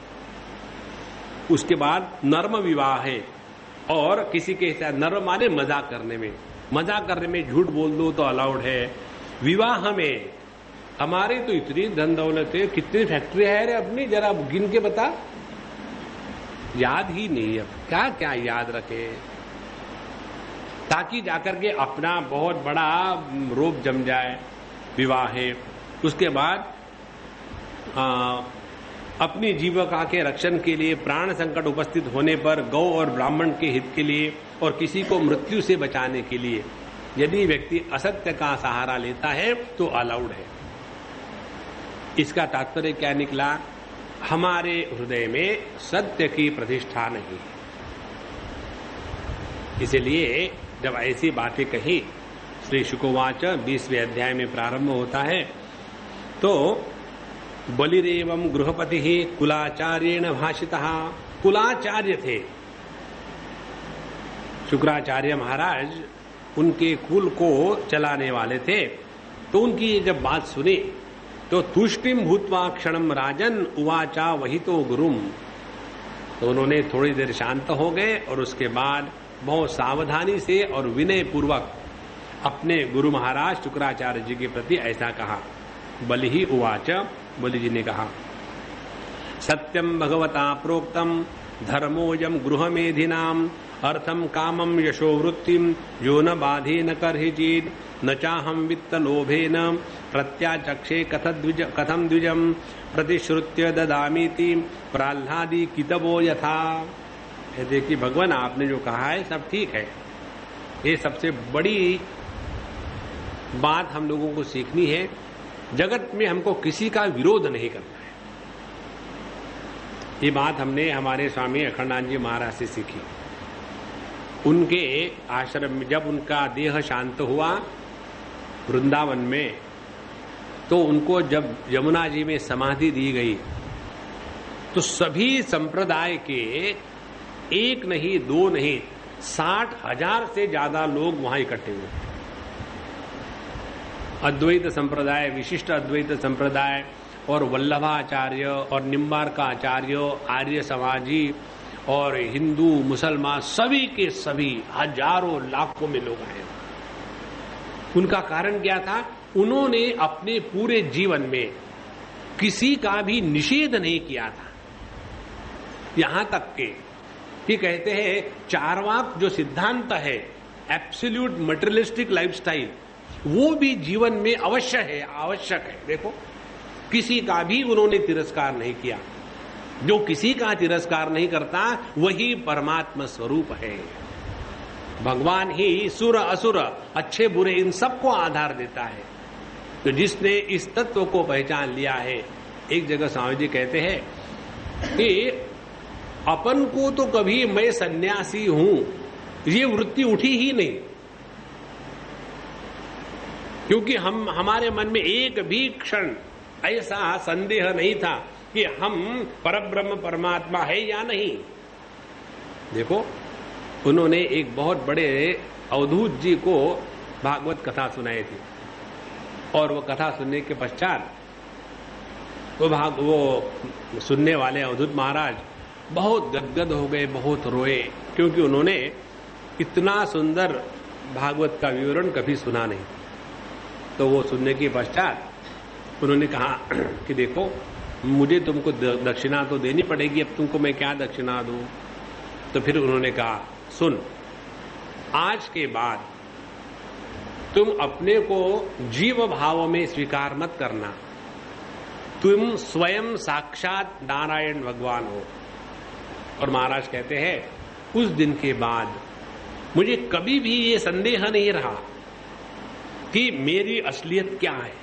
उसके बाद नर्म विवाह है, और किसी के साथ नर्म माने मजाक करने में झूठ बोल दो तो अलाउड है। विवाह में हमारे तो इतनी धन दौलत है, कितनी फैक्ट्री है रे अपनी, जरा गिन के बता। याद ही नहीं, अब क्या क्या याद रखे, ताकि जाकर के अपना बहुत बड़ा रोप जम जाए। विवाह है, उसके बाद अपनी जीविका के रक्षण के लिए प्राण संकट उपस्थित होने पर गौ और ब्राह्मण के हित के लिए और किसी को मृत्यु से बचाने के लिए यदि व्यक्ति असत्य का सहारा लेता है तो अलाउड है। इसका तात्पर्य क्या निकला? हमारे हृदय में सत्य की प्रतिष्ठा नहीं। इसलिए जब ऐसी बातें कही, श्री शुकोवाच 20वें अध्याय में प्रारंभ होता है, तो बलिरेवं गृहपति ही कुलाचार्येण भाषितः। कुलाचार्य थे शुक्राचार्य महाराज, उनके कुल को चलाने वाले थे। तो उनकी जब बात सुनी तो तुष्टिम भूत्वा क्षणम राजन उवाचा वही तो गुरुम। तो उन्होंने थोड़ी देर शांत हो गए और उसके बाद बहुत सावधानी से और विनय पूर्वक अपने गुरु महाराज शुक्राचार्य जी के प्रति ऐसा कहा। बलि ही उवाच, बलि जी ने कहा, सत्यम भगवता प्रोक्तम धर्मोजम गृहमेधिनाम अर्थम कामम यशोवृत्तिम यो न बाधे न कर्हिचित् न चाहम वित्त लोभेन प्रत्याचक्षे कथम द्विजम प्रतिश्रुत्य ददामीति प्रह्लादी कितवो यथा। देखिए भगवान, आपने जो कहा है सब ठीक है। ये सबसे बड़ी बात हम लोगों को सीखनी है। जगत में हमको किसी का विरोध नहीं करना है। ये बात हमने हमारे स्वामी अखंडानंद जी महाराज से सीखी। उनके आश्रम में जब उनका देह शांत हुआ वृंदावन में, तो उनको जब यमुना जी में समाधि दी गई तो सभी संप्रदाय के एक नहीं दो नहीं 60,000 से ज्यादा लोग वहां इकट्ठे हुए। अद्वैत संप्रदाय, विशिष्ट अद्वैत संप्रदाय और वल्लभाचार्य और निम्बार्का आचार्य, आर्य समाजी और हिंदू मुसलमान, सभी के सभी हजारों लाखों में लोग आए। उनका कारण क्या था? उन्होंने अपने पूरे जीवन में किसी का भी निषेध नहीं किया था। यहां तक कि कहते हैं चारवाक जो सिद्धांत है, एब्सोल्यूट मटेरियलिस्टिक लाइफस्टाइल, वो भी जीवन में अवश्य है, आवश्यक है। देखो, किसी का भी उन्होंने तिरस्कार नहीं किया। जो किसी का तिरस्कार नहीं करता वही परमात्मा स्वरूप है। भगवान ही सुर असुर, अच्छे बुरे, इन सबको आधार देता है। तो जिसने इस तत्व को पहचान लिया है, एक जगह स्वामी जी कहते हैं कि अपन को तो कभी मैं सन्यासी हूं ये वृत्ति उठी ही नहीं, क्योंकि हमारे मन में एक भी क्षण ऐसा संदेह नहीं था कि हम परब्रह्म परमात्मा है या नहीं। देखो, उन्होंने एक बहुत बड़े अवधूत जी को भागवत कथा सुनाई थी, और वो कथा सुनने के पश्चात वो सुनने वाले अवधूत महाराज बहुत गदगद हो गए, बहुत रोए, क्योंकि उन्होंने इतना सुंदर भागवत का विवरण कभी सुना नहीं। तो वो सुनने के पश्चात उन्होंने कहा कि देखो, मुझे तुमको दक्षिणा तो देनी पड़ेगी, अब तुमको मैं क्या दक्षिणा दूं? तो फिर उन्होंने कहा, सुन, आज के बाद तुम अपने को जीव भाव में स्वीकार मत करना, तुम स्वयं साक्षात नारायण भगवान हो। और महाराज कहते हैं, उस दिन के बाद मुझे कभी भी ये संदेह नहीं रहा कि मेरी असलियत क्या है।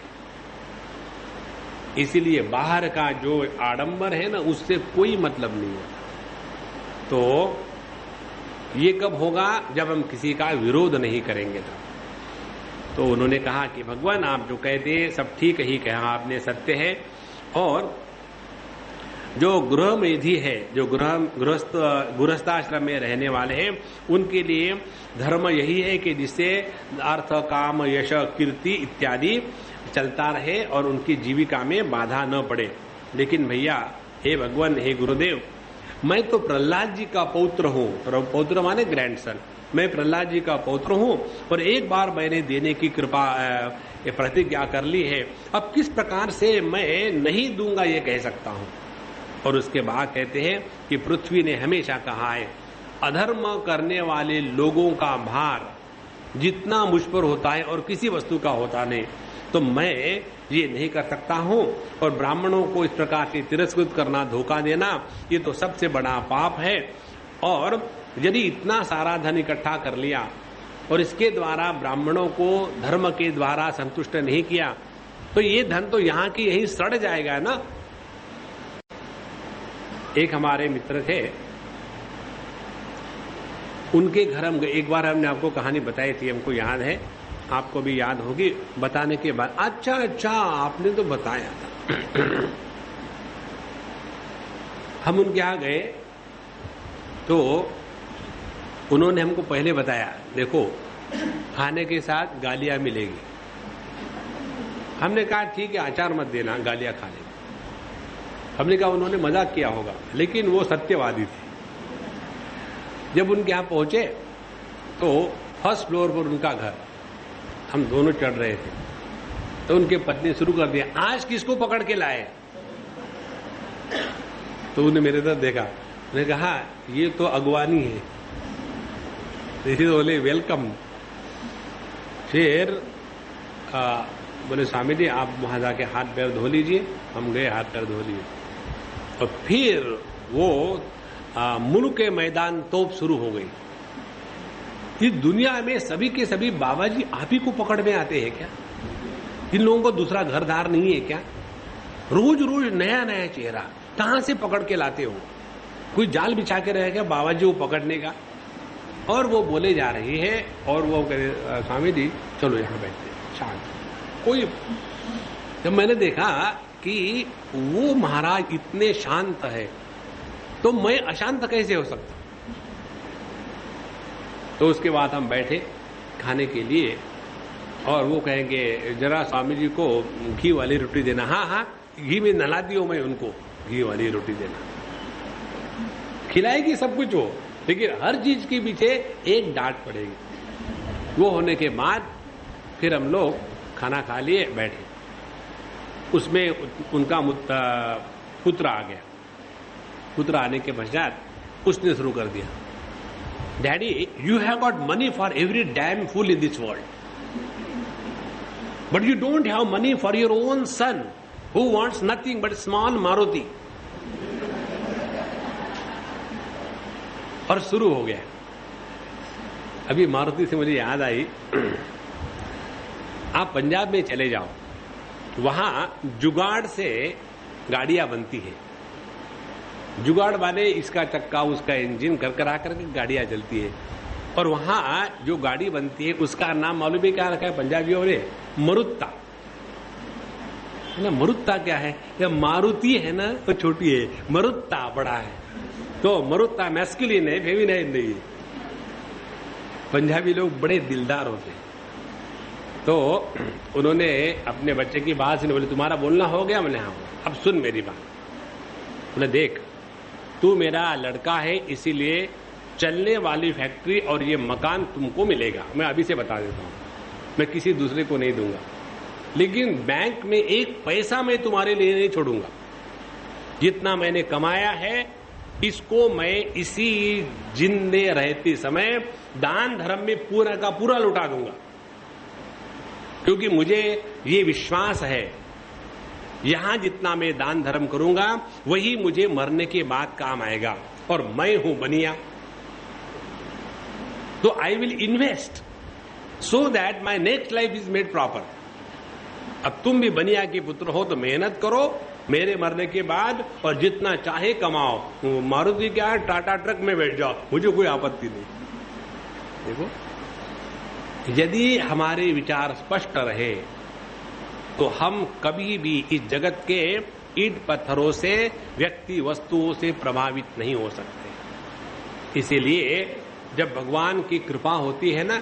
इसीलिए बाहर का जो आडंबर है ना, उससे कोई मतलब नहीं होता। तो ये कब होगा? जब हम किसी का विरोध नहीं करेंगे। तो उन्होंने कहा कि भगवान, आप जो कहते सब ठीक ही कहा आपने, सत्य है। और जो गृहमेधी है, जो गृहस्थाश्रम में रहने वाले हैं, उनके लिए धर्म यही है कि जिससे अर्थ, काम, यश, कीर्ति इत्यादि चलता रहे और उनकी जीविका में बाधा न पड़े। लेकिन भैया, हे भगवान, हे गुरुदेव, मैं तो प्रहलाद जी का पौत्र हूं। पौत्र माने ग्रैंडसन। मैं प्रहलाद जी का पौत्र हूं और एक बार मैंने देने की कृपा प्रतिज्ञा कर ली है। अब किस प्रकार से मैं नहीं दूंगा ये कह सकता हूं। और उसके बाद कहते हैं कि पृथ्वी ने हमेशा कहा है, अधर्म करने वाले लोगों का भार जितना मुझ पर होता है और किसी वस्तु का होता नहीं, तो मैं ये नहीं कर सकता हूं। और ब्राह्मणों को इस प्रकार से तिरस्कृत करना, धोखा देना, ये तो सबसे बड़ा पाप है। और यदि इतना सारा धन इकट्ठा कर लिया और इसके द्वारा ब्राह्मणों को धर्म के द्वारा संतुष्ट नहीं किया, तो ये धन तो यहां की यही सड़ जाएगा ना। एक हमारे मित्र थे, उनके घर हम गए। एक बार हमने आपको कहानी बताई थी, हमको याद है, आपको भी याद होगी। बताने के बाद, अच्छा आपने तो बताया था। हम उनके यहाँ गए तो उन्होंने हमको पहले बताया, देखो खाने के साथ गालियां मिलेगी। हमने कहा ठीक है, अचार मत देना, गालियां खा लेंगे। हमने कहा उन्होंने मजाक किया होगा, लेकिन वो सत्यवादी थे। जब उनके यहाँ पहुंचे तो फर्स्ट फ्लोर पर उनका घर, हम दोनों चढ़ रहे थे, तो उनके पत्नी शुरू कर दिया, आज किसको पकड़ के लाए? तो उन्हें मेरे तरफ देखा, उन्हें कहा ये तो अगवानी है। तो बोले वेलकम। फिर बोले स्वामी जी आप वहां जाके हाथ पैर धो लीजिए। हम गए, हाथ पैर धो लिए। और फिर वो मुल्क के मैदान तोप शुरू हो गई। इस दुनिया में सभी के सभी बाबा जी आप ही को पकड़ में आते हैं क्या? इन लोगों को दूसरा घरदार नहीं है क्या? रोज रोज नया नया चेहरा कहां से पकड़ के लाते हो? कोई जाल बिछा के रहेगा बाबा जी को पकड़ने का? और वो बोले जा रही है और वो कहे स्वामी जी चलो यहाँ बैठते शांत। कोई जब मैंने देखा कि वो महाराज इतने शांत है तो मैं अशांत कैसे हो सकता। तो उसके बाद हम बैठे खाने के लिए और वो कहेंगे जरा स्वामी जी को घी वाली रोटी देना। हाँ हाँ घी में नला दियो, मैं उनको घी वाली रोटी देना। खिलाएगी सब कुछ वो, लेकिन हर चीज के पीछे एक डांट पड़ेगी। वो होने के बाद फिर हम लोग खाना खा लिए बैठे। उसमें उनका पुत्र आ गया। पुत्र आने के पश्चात उसने शुरू कर दिया, daddy you have got money for every damn fool in this world, but you don't have money for your own son who wants nothing but small Maruti. और शुरू हो गया। अभी मारुति से मुझे याद आई, आप पंजाब में चले जाओ, वहां जुगाड़ से गाड़ियां बनती है। जुगाड़ वाले इसका चक्का उसका इंजन कर करके गाड़ियां चलती है। और वहां जो गाड़ी बनती है उसका नाम मालूम है क्या रखा है पंजाबियों ने? मरुत्ता। ना मरुत्ता क्या है? या मारुति है ना तो छोटी है, मरुत्ता बड़ा है। तो मरुत्ता मैस्कुलिन है, फेमिनाइन नहीं। पंजाबी लोग बड़े दिलदार होते हैं। तो उन्होंने अपने बच्चे की बात सुनी, बोले तुम्हारा बोलना हो गया? मैंने हाँ। अब सुन मेरी बात। बोले देख तू मेरा लड़का है, इसीलिए चलने वाली फैक्ट्री और ये मकान तुमको मिलेगा। मैं अभी से बता देता हूं, मैं किसी दूसरे को नहीं दूंगा, लेकिन बैंक में एक पैसा मैं तुम्हारे लिए नहीं छोड़ूंगा। जितना मैंने कमाया है इसको मैं इसी जिंदे रहते समय दान धर्म में पूरा का पूरा लुटा दूंगा, क्योंकि मुझे ये विश्वास है यहां जितना मैं दान धर्म करूंगा वही मुझे मरने के बाद काम आएगा। और मैं हूं बनिया, तो I will invest so that my next life is made proper. अब तुम भी बनिया के पुत्र हो तो मेहनत करो मेरे मरने के बाद, और जितना चाहे कमाओ। मारुति क्या है, टाटा ट्रक में बैठ जाओ, मुझे कोई आपत्ति नहीं। देखो, यदि हमारे विचार स्पष्ट रहे तो हम कभी भी इस जगत के ईंट पत्थरों से, व्यक्ति वस्तुओं से प्रभावित नहीं हो सकते। इसीलिए जब भगवान की कृपा होती है ना,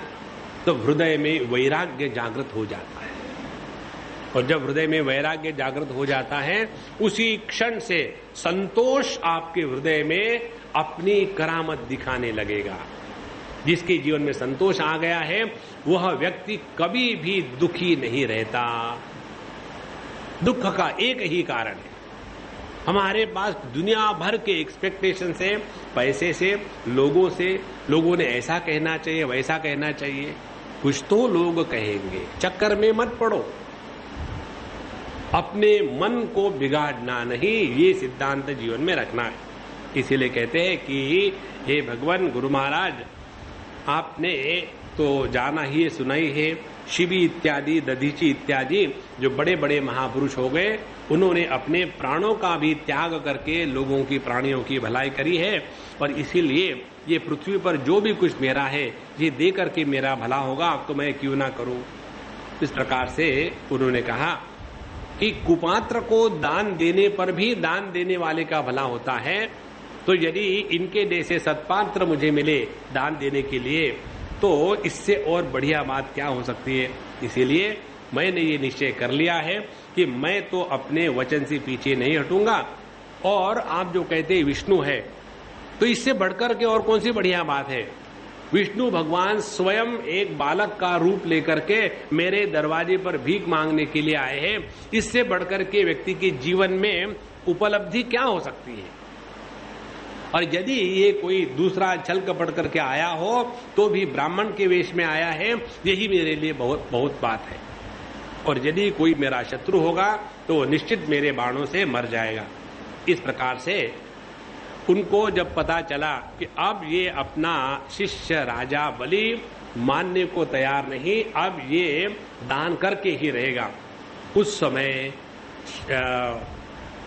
तो हृदय में वैराग्य जागृत हो जाता है। और जब हृदय में वैराग्य जागृत हो जाता है, उसी क्षण से संतोष आपके हृदय में अपनी करामत दिखाने लगेगा। जिसके जीवन में संतोष आ गया है वह व्यक्ति कभी भी दुखी नहीं रहता। दुख का एक ही कारण है, हमारे पास दुनिया भर के एक्सपेक्टेशन से, पैसे से, लोगों से। लोगों ने ऐसा कहना चाहिए, वैसा कहना चाहिए, कुछ तो लोग कहेंगे। चक्कर में मत पड़ो, अपने मन को बिगाड़ना नहीं, ये सिद्धांत जीवन में रखना है। इसीलिए कहते हैं कि हे भगवान गुरु महाराज, आपने तो जाना ही है, सुना ही है, शिवी इत्यादि, दधीची इत्यादि जो बड़े बड़े महापुरुष हो गए, उन्होंने अपने प्राणों का भी त्याग करके लोगों की, प्राणियों की भलाई करी है। और इसीलिए ये पृथ्वी पर जो भी कुछ मेरा है ये दे करके मेरा भला होगा, तो मैं क्यों ना करूं। इस प्रकार से उन्होंने कहा कि कुपात्र को दान देने पर भी दान देने वाले का भला होता है। तो यदि इनके जैसे सत्पात्र मुझे मिले दान देने के लिए, तो इससे और बढ़िया बात क्या हो सकती है। इसीलिए मैंने ये निश्चय कर लिया है कि मैं तो अपने वचन से पीछे नहीं हटूंगा। और आप जो कहते हैं विष्णु है, तो इससे बढ़कर के और कौन सी बढ़िया बात है। विष्णु भगवान स्वयं एक बालक का रूप लेकर के मेरे दरवाजे पर भीख मांगने के लिए आए हैं। इससे बढ़कर के व्यक्ति के जीवन में उपलब्धि क्या हो सकती है। और यदि ये कोई दूसरा छल कपट करके आया हो तो भी ब्राह्मण के वेश में आया है, यही मेरे लिए बहुत बहुत बात है। और यदि कोई मेरा शत्रु होगा तो निश्चित मेरे बाणों से मर जाएगा। इस प्रकार से उनको जब पता चला कि अब ये अपना शिष्य राजा बलि मानने को तैयार नहीं, अब ये दान करके ही रहेगा, उस समय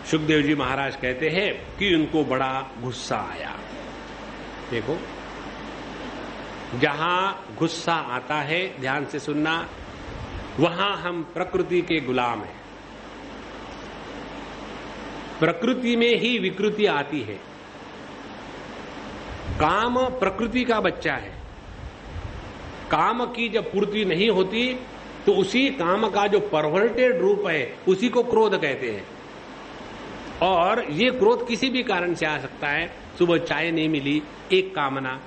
सुखदेव जी महाराज कहते हैं कि उनको बड़ा गुस्सा आया। देखो, जहां गुस्सा आता है, ध्यान से सुनना, वहां हम प्रकृति के गुलाम हैं। प्रकृति में ही विकृति आती है। काम प्रकृति का बच्चा है। काम की जब पूर्ति नहीं होती तो उसी काम का जो परवर्टेड रूप है उसी को क्रोध कहते हैं। और ये क्रोध किसी भी कारण से आ सकता है। सुबह चाय नहीं मिली, एक कामना।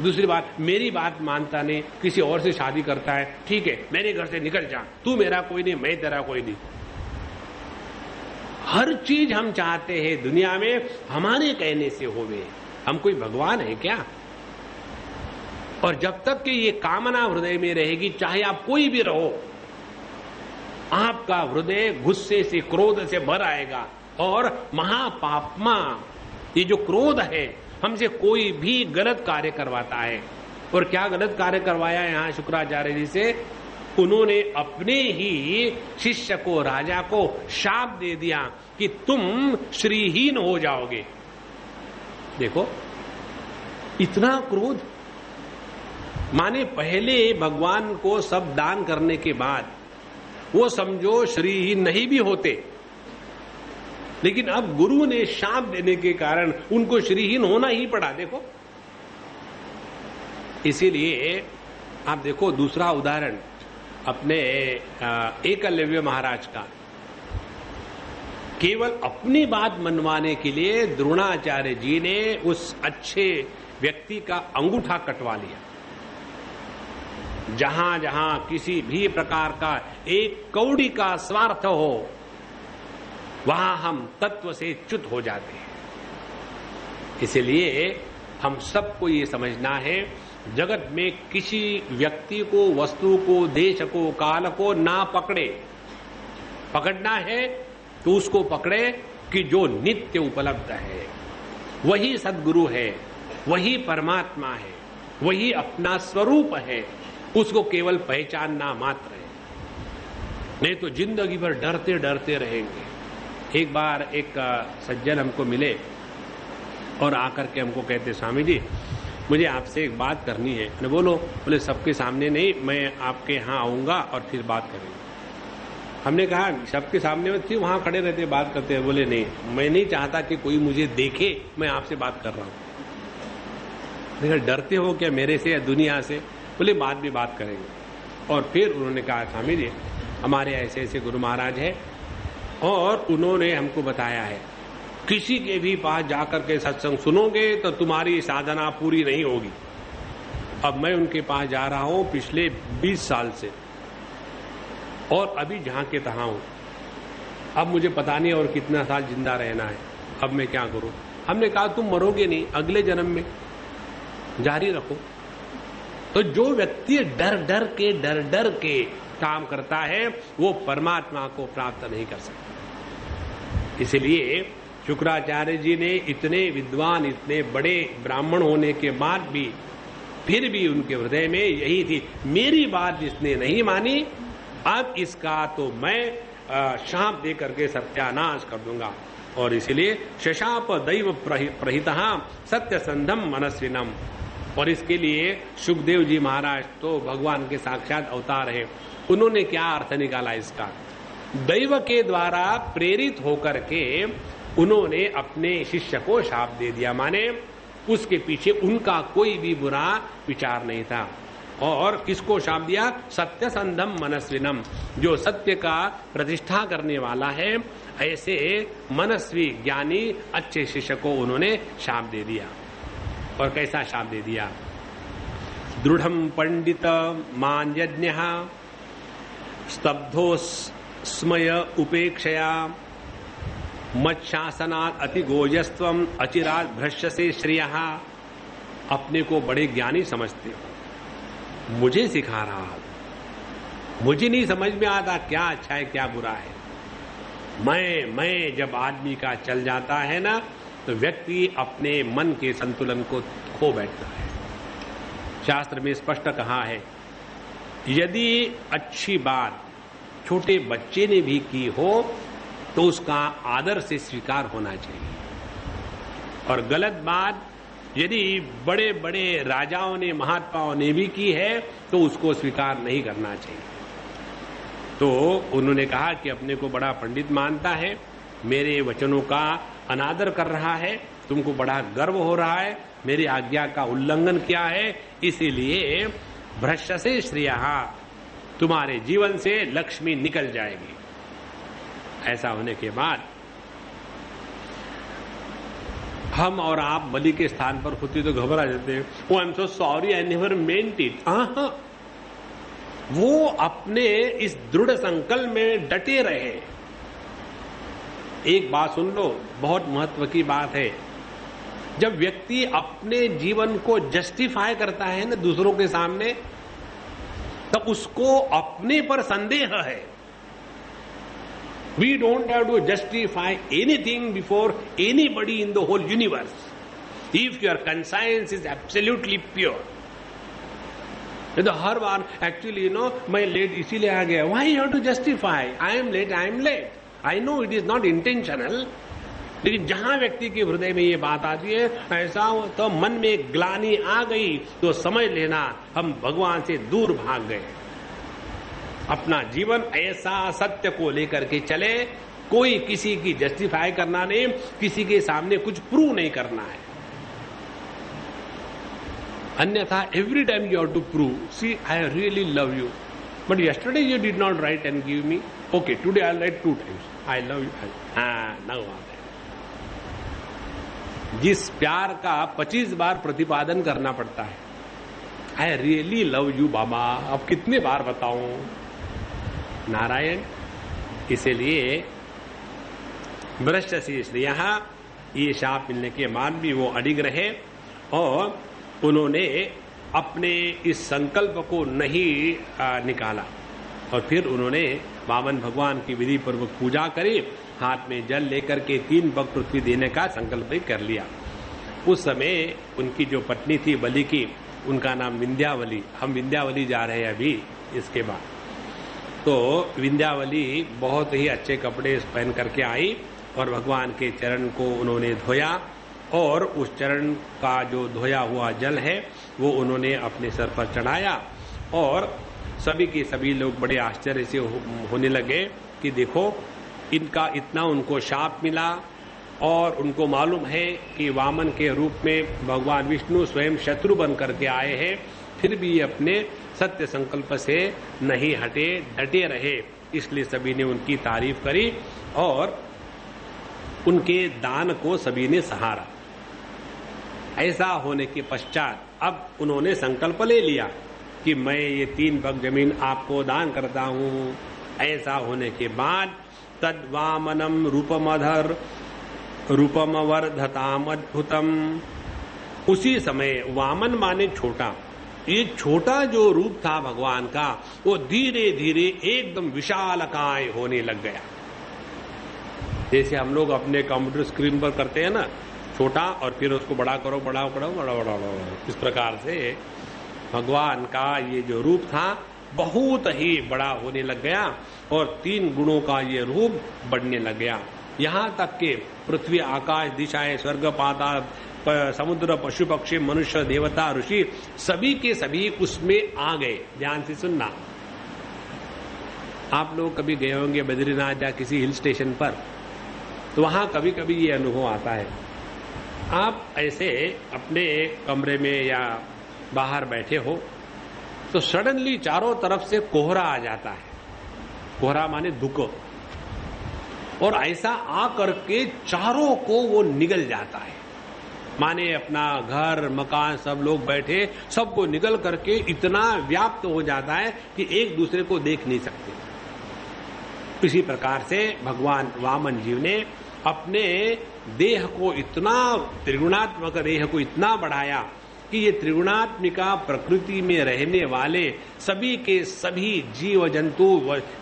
दूसरी बात, मेरी बात मानता नहीं, किसी और से शादी करता है, ठीक है मेरे घर से निकल जा, तू मेरा कोई नहीं, मैं तेरा कोई नहीं। हर चीज हम चाहते हैं दुनिया में हमारे कहने से होवे। हम कोई भगवान है क्या? और जब तक कि ये कामना हृदय में रहेगी, चाहे आप कोई भी रहो, आपका हृदय गुस्से से, क्रोध से भर आएगा। और महापापमा, ये जो क्रोध है, हमसे कोई भी गलत कार्य करवाता है। और क्या गलत कार्य करवाया यहां शुक्राचार्य जी से? उन्होंने अपने ही शिष्य को, राजा को शाप दे दिया कि तुम श्रीहीन हो जाओगे। देखो, इतना क्रोध। माने पहले भगवान को सब दान करने के बाद वो समझो श्रीहीन नहीं भी होते, लेकिन अब गुरु ने शाप देने के कारण उनको श्रीहीन होना ही पड़ा। देखो, इसीलिए आप देखो दूसरा उदाहरण अपने एकलव्य महाराज का। केवल अपनी बात मनवाने के लिए द्रोणाचार्य जी ने उस अच्छे व्यक्ति का अंगूठा कटवा लिया। जहां जहां किसी भी प्रकार का एक कौड़ी का स्वार्थ हो, वहां हम तत्व से च्युत हो जाते हैं। इसलिए हम सबको ये समझना है, जगत में किसी व्यक्ति को, वस्तु को, देश को, काल को ना पकड़े। पकड़ना है तो उसको पकड़े कि जो नित्य उपलब्ध है, वही सद्गुरु है, वही परमात्मा है, वही अपना स्वरूप है। उसको केवल पहचानना मात्र है, नहीं तो जिंदगी भर डरते डरते रहेंगे। एक बार एक सज्जन हमको मिले और आकर के हमको कहते, स्वामी जी मुझे आपसे एक बात करनी है। मैंने बोलो। बोले सबके सामने नहीं, मैं आपके यहाँ आऊंगा और फिर बात करेंगे। हमने कहा सबके सामने में थी, वहां खड़े रहते बात करते हैं। बोले नहीं, मैं नहीं चाहता कि कोई मुझे देखे मैं आपसे बात कर रहा हूं। देखा, डरते हो क्या मेरे से या दुनिया से? बोले बाद में बात करेंगे। और फिर उन्होंने कहा, स्वामी जी हमारे ऐसे ऐसे गुरु महाराज है और उन्होंने हमको बताया है, किसी के भी पास जाकर के सत्संग सुनोगे तो तुम्हारी साधना पूरी नहीं होगी। अब मैं उनके पास जा रहा हूं पिछले 20 साल से, और अभी जहां के तहां हूं। अब मुझे पता नहीं और कितना साल जिंदा रहना है, अब मैं क्या करूं? हमने कहा तुम मरोगे नहीं, अगले जन्म में जारी रखो। तो जो व्यक्ति डर डर के काम करता है, वो परमात्मा को प्राप्त नहीं कर सकता। इसलिए शुक्राचार्य जी ने इतने विद्वान, इतने बड़े ब्राह्मण होने के बाद भी, फिर भी उनके हृदय में यही थी, मेरी बात जिसने नहीं मानी, अब इसका तो मैं शाप दे करके सत्यानाश कर दूंगा। और इसलिए शशाप दैव प्रहितः सत्य संधम मनस्विनम। और इसके लिए सुखदेव जी महाराज तो भगवान के साक्षात अवतार है। उन्होंने क्या अर्थ निकाला इसका? दैव के द्वारा प्रेरित होकर के उन्होंने अपने शिष्य को शाप दे दिया। माने उसके पीछे उनका कोई भी बुरा विचार नहीं था। और किसको शाप दिया? सत्य संधम मनस्विनम, जो सत्य का प्रतिष्ठा करने वाला है, ऐसे मनस्वी ज्ञानी अच्छे शिष्य को उन्होंने शाप दे दिया। और कैसा शाप दे दिया? दृढ़म पंडित मान्यज्ञ स्तब्धो स्मय उपेक्षया मच्छासनात् अति गोजस्त्वम अचिरात् भ्रश्यसे श्रियः। अपने को बड़े ज्ञानी समझते हो, मुझे सिखा रहा हो, मुझे नहीं समझ में आता क्या अच्छा है क्या बुरा है। मैं जब आदमी का चल जाता है ना, तो व्यक्ति अपने मन के संतुलन को खो बैठता है। शास्त्र में स्पष्ट कहा है, यदि अच्छी बात छोटे बच्चे ने भी की हो तो उसका आदर से स्वीकार होना चाहिए, और गलत बात यदि बड़े बड़े राजाओं ने, महात्माओं ने भी की है तो उसको स्वीकार नहीं करना चाहिए। तो उन्होंने कहा कि अपने को बड़ा पंडित मानता है, मेरे वचनों का अनादर कर रहा है, तुमको बड़ा गर्व हो रहा है, मेरी आज्ञा का उल्लंघन किया है, इसीलिए भ्रष्यसे श्रियः, तुम्हारे जीवन से लक्ष्मी निकल जाएगी। ऐसा होने के बाद हम और आप बलि के स्थान पर होते तो घबरा जाते हैं, oh I am so sorry, I never meant it. वो अपने इस दृढ़ संकल्प में डटे रहे। एक बात सुन लो, बहुत महत्व की बात है। जब व्यक्ति अपने जीवन को जस्टिफाई करता है ना दूसरों के सामने, तब उसको अपने पर संदेह है। We don't have to justify anything before anybody in the whole universe. If your conscience is absolutely pure. तो हर बार एक्चुअली मैं लेट इसीलिए आ गया, why you have to justify? I am late. I know it is not intentional. लेकिन जहां व्यक्ति के हृदय में ये बात आती है, ऐसा तो मन में ग्लानि आ गई तो समझ लेना हम भगवान से दूर भाग गए। अपना जीवन ऐसा सत्य को लेकर के चले, कोई किसी की जस्टिफाई करना नहीं, किसी के सामने कुछ प्रूव नहीं करना है। अन्यथा every time you have to prove, see I really love you, but yesterday you did not write and give me, okay today I write 2 times, I love you. Now जिस प्यार का 25 बार प्रतिपादन करना पड़ता है, आई रियली लव यू बाबा, अब कितने बार बताऊं नारायण। इसीलिए भ्रष्यसे श्रियः, ये शाप मिलने के बाद भी वो अडिग रहे और उन्होंने अपने इस संकल्प को नहीं निकाला। और फिर उन्होंने वामन भगवान की विधि पूर्वक पूजा करी, हाथ में जल लेकर के 3 पग पृथ्वी देने का संकल्प भी कर लिया। उस समय उनकी जो पत्नी थी बलि की, उनका नाम विंध्यावली। हम विंध्यावली जा रहे हैं अभी इसके बाद। तो विंध्यावली बहुत ही अच्छे कपड़े पहन करके आई और भगवान के चरण को उन्होंने धोया और उस चरण का जो धोया हुआ जल है वो उन्होंने अपने सर पर चढ़ाया और सभी के सभी लोग बड़े आश्चर्य से होने लगे कि देखो इनका इतना उनको शाप मिला और उनको मालूम है कि वामन के रूप में भगवान विष्णु स्वयं शत्रु बन करके आए हैं, फिर भी ये अपने सत्य संकल्प से नहीं हटे, डटे रहे। इसलिए सभी ने उनकी तारीफ करी और उनके दान को सभी ने सहारा। ऐसा होने के पश्चात अब उन्होंने संकल्प ले लिया कि मैं ये 3 पग जमीन आपको दान करता हूं। ऐसा होने के बाद तद्वामनम रूपमधर रूपमवर्धताम अद्भुतम, उसी समय वामन माने छोटा, ये छोटा जो रूप था भगवान का वो धीरे धीरे एकदम विशालकाय होने लग गया। जैसे हम लोग अपने कंप्यूटर स्क्रीन पर करते हैं ना, छोटा और फिर उसको बड़ा करो, बड़ा करो, बड़ा बड़ा बड़ा, इस प्रकार से भगवान का ये जो रूप था बहुत ही बड़ा होने लग गया और 3 गुणों का ये रूप बढ़ने लग गया। यहाँ तक कि पृथ्वी, आकाश, दिशाएं, स्वर्ग, पाताल, समुद्र, पशु पक्षी, मनुष्य, देवता, ऋषि सभी के सभी उसमें आ गए। ध्यान से सुनना, आप लोग कभी गए होंगे बद्रीनाथ या किसी हिल स्टेशन पर, तो वहां कभी कभी ये अनुभव आता है। आप ऐसे अपने कमरे में या बाहर बैठे हो तो सडनली चारों तरफ से कोहरा आ जाता है। कोहरा माने धुक, और ऐसा आ करके चारों को वो निगल जाता है। माने अपना घर मकान सब लोग बैठे, सबको निगल करके इतना व्याप्त हो जाता है कि एक दूसरे को देख नहीं सकते। इसी प्रकार से भगवान वामन जीव ने अपने देह को इतना, त्रिगुणात्मक देह को इतना बढ़ाया कि ये त्रिगुणात्मिका प्रकृति में रहने वाले सभी के सभी जीव जंतु,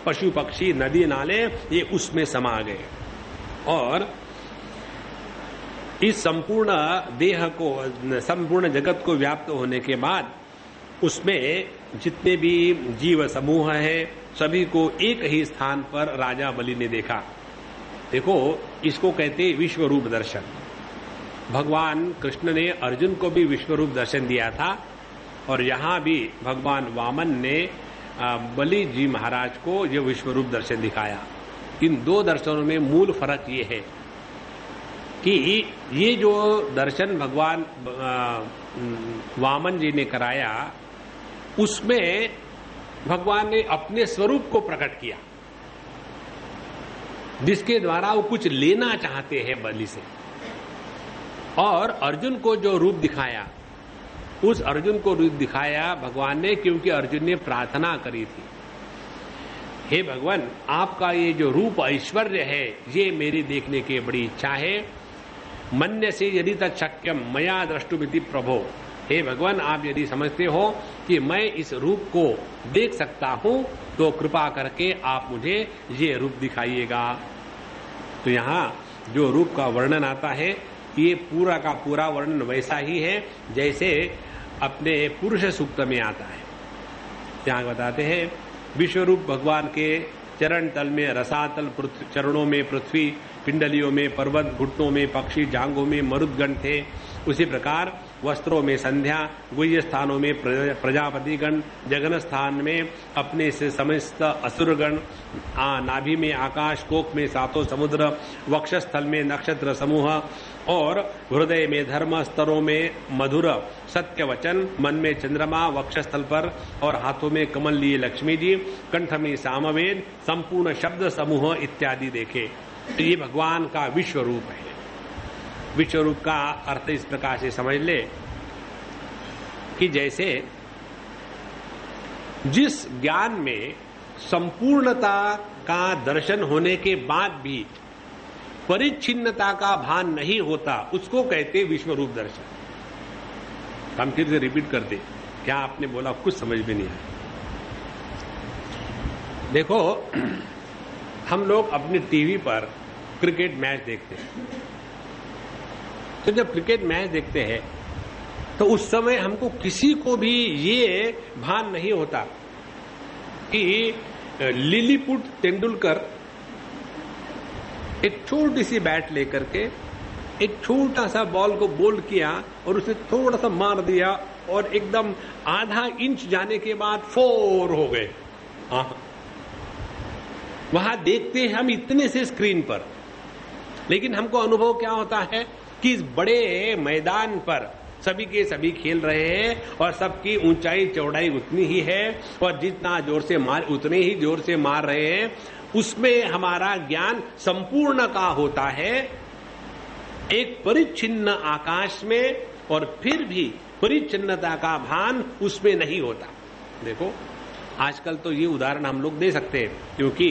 पशु पक्षी, नदी नाले ये उसमें समा गए। और इस संपूर्ण देह को, संपूर्ण जगत को व्याप्त होने के बाद उसमें जितने भी जीव समूह है सभी को एक ही स्थान पर राजा बलि ने देखा। देखो, इसको कहते विश्व रूप दर्शन। भगवान कृष्ण ने अर्जुन को भी विश्वरूप दर्शन दिया था और यहाँ भी भगवान वामन ने बलि जी महाराज को यह विश्वरूप दर्शन दिखाया। इन दो दर्शनों में मूल फर्क ये है कि ये जो दर्शन भगवान वामन जी ने कराया उसमें भगवान ने अपने स्वरूप को प्रकट किया, जिसके द्वारा वो कुछ लेना चाहते हैं बलि से। और अर्जुन को जो रूप दिखाया, उस अर्जुन को रूप दिखाया भगवान ने क्योंकि अर्जुन ने प्रार्थना करी थी, हे भगवान आपका ये जो रूप ऐश्वर्य है ये मेरी देखने की बड़ी इच्छा है। मन्य से यदि तत्शक्यम मया द्रष्टुमिति प्रभो, हे भगवान आप यदि समझते हो कि मैं इस रूप को देख सकता हूं तो कृपा करके आप मुझे ये रूप दिखाइएगा। तो यहाँ जो रूप का वर्णन आता है ये पूरा का पूरा वर्णन वैसा ही है जैसे अपने पुरुष सूक्त में आता है। यहाँ बताते हैं विश्वरूप भगवान के चरण तल में रसातल, चरणों में पृथ्वी, पिंडलियों में पर्वत, घुटनों में पक्षी, जांघों में मरुदगण थे। उसी प्रकार वस्त्रों में संध्या, गुह्य स्थानों में प्रजापतिगण, जगन स्थान में अपने से समस्त असुरगण, नाभि में आकाश, कोक में सातों समुद्र, वक्षस्थल में नक्षत्र समूह और हृदय में धर्म, स्तरों में मधुर सत्य वचन, मन में चंद्रमा, वक्षस्थल पर और हाथों में कमल लिए लक्ष्मी जी, कंठ में सामवेद, संपूर्ण शब्द समूह इत्यादि देखे। तो ये भगवान का विश्व रूप है। विश्व रूप का अर्थ इस प्रकार से समझ ले कि जैसे जिस ज्ञान में संपूर्णता का दर्शन होने के बाद भी परिच्छिन्नता का भान नहीं होता उसको कहते विश्व रूप दर्शन। हम फिर से रिपीट कर दे, क्या आपने बोला कुछ समझ में नहीं आया। देखो हम लोग अपने टीवी पर क्रिकेट मैच देखते हैं, तो जब क्रिकेट मैच देखते हैं तो उस समय हमको किसी को भी ये भान नहीं होता कि लिलीपुट तेंदुलकर एक छोटी सी बैट लेकर के एक छोटा सा बॉल को बोल्ड किया और उसे थोड़ा सा मार दिया और एकदम आधा इंच जाने के बाद 4 हो गए। वहां देखते हैं हम इतने से स्क्रीन पर, लेकिन हमको अनुभव क्या होता है कि इस बड़े मैदान पर सभी के सभी खेल रहे हैं और सबकी ऊंचाई चौड़ाई उतनी ही है और जितना जोर से मार उतने ही जोर से मार रहे हैं। उसमें हमारा ज्ञान संपूर्ण का होता है एक परिच्छिन्न आकाश में, और फिर भी परिच्छिन्नता का भान उसमें नहीं होता। देखो आजकल तो ये उदाहरण हम लोग दे सकते हैं क्योंकि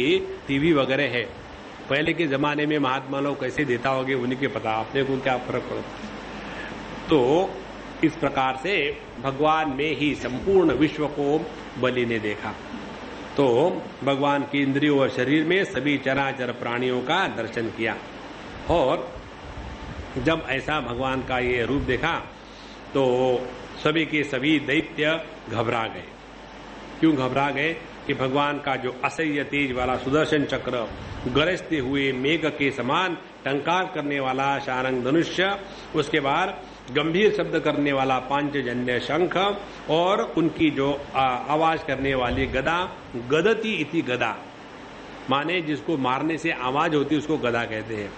टीवी वगैरह है। पहले के जमाने में महात्मा लोग कैसे देता होंगे उन्हीं के पता, अपने को क्या फर्क पड़ता। तो इस प्रकार से भगवान में ही संपूर्ण विश्व को बलि ने देखा। तो भगवान की इंद्रियों और शरीर में सभी चराचर प्राणियों का दर्शन किया और जब ऐसा भगवान का ये रूप देखा तो सभी के सभी दैत्य घबरा गए। क्यों घबरा गए कि भगवान का जो असह्य तेज वाला सुदर्शन चक्र, गरजते हुए मेघ के समान टंकार करने वाला शारंग धनुष्य, उसके बाद गंभीर शब्द करने वाला पांचजन्य शंख और उनकी जो आवाज करने वाली गदा, गदति इति गदा, माने जिसको मारने से आवाज होती उसको गदा कहते हैं,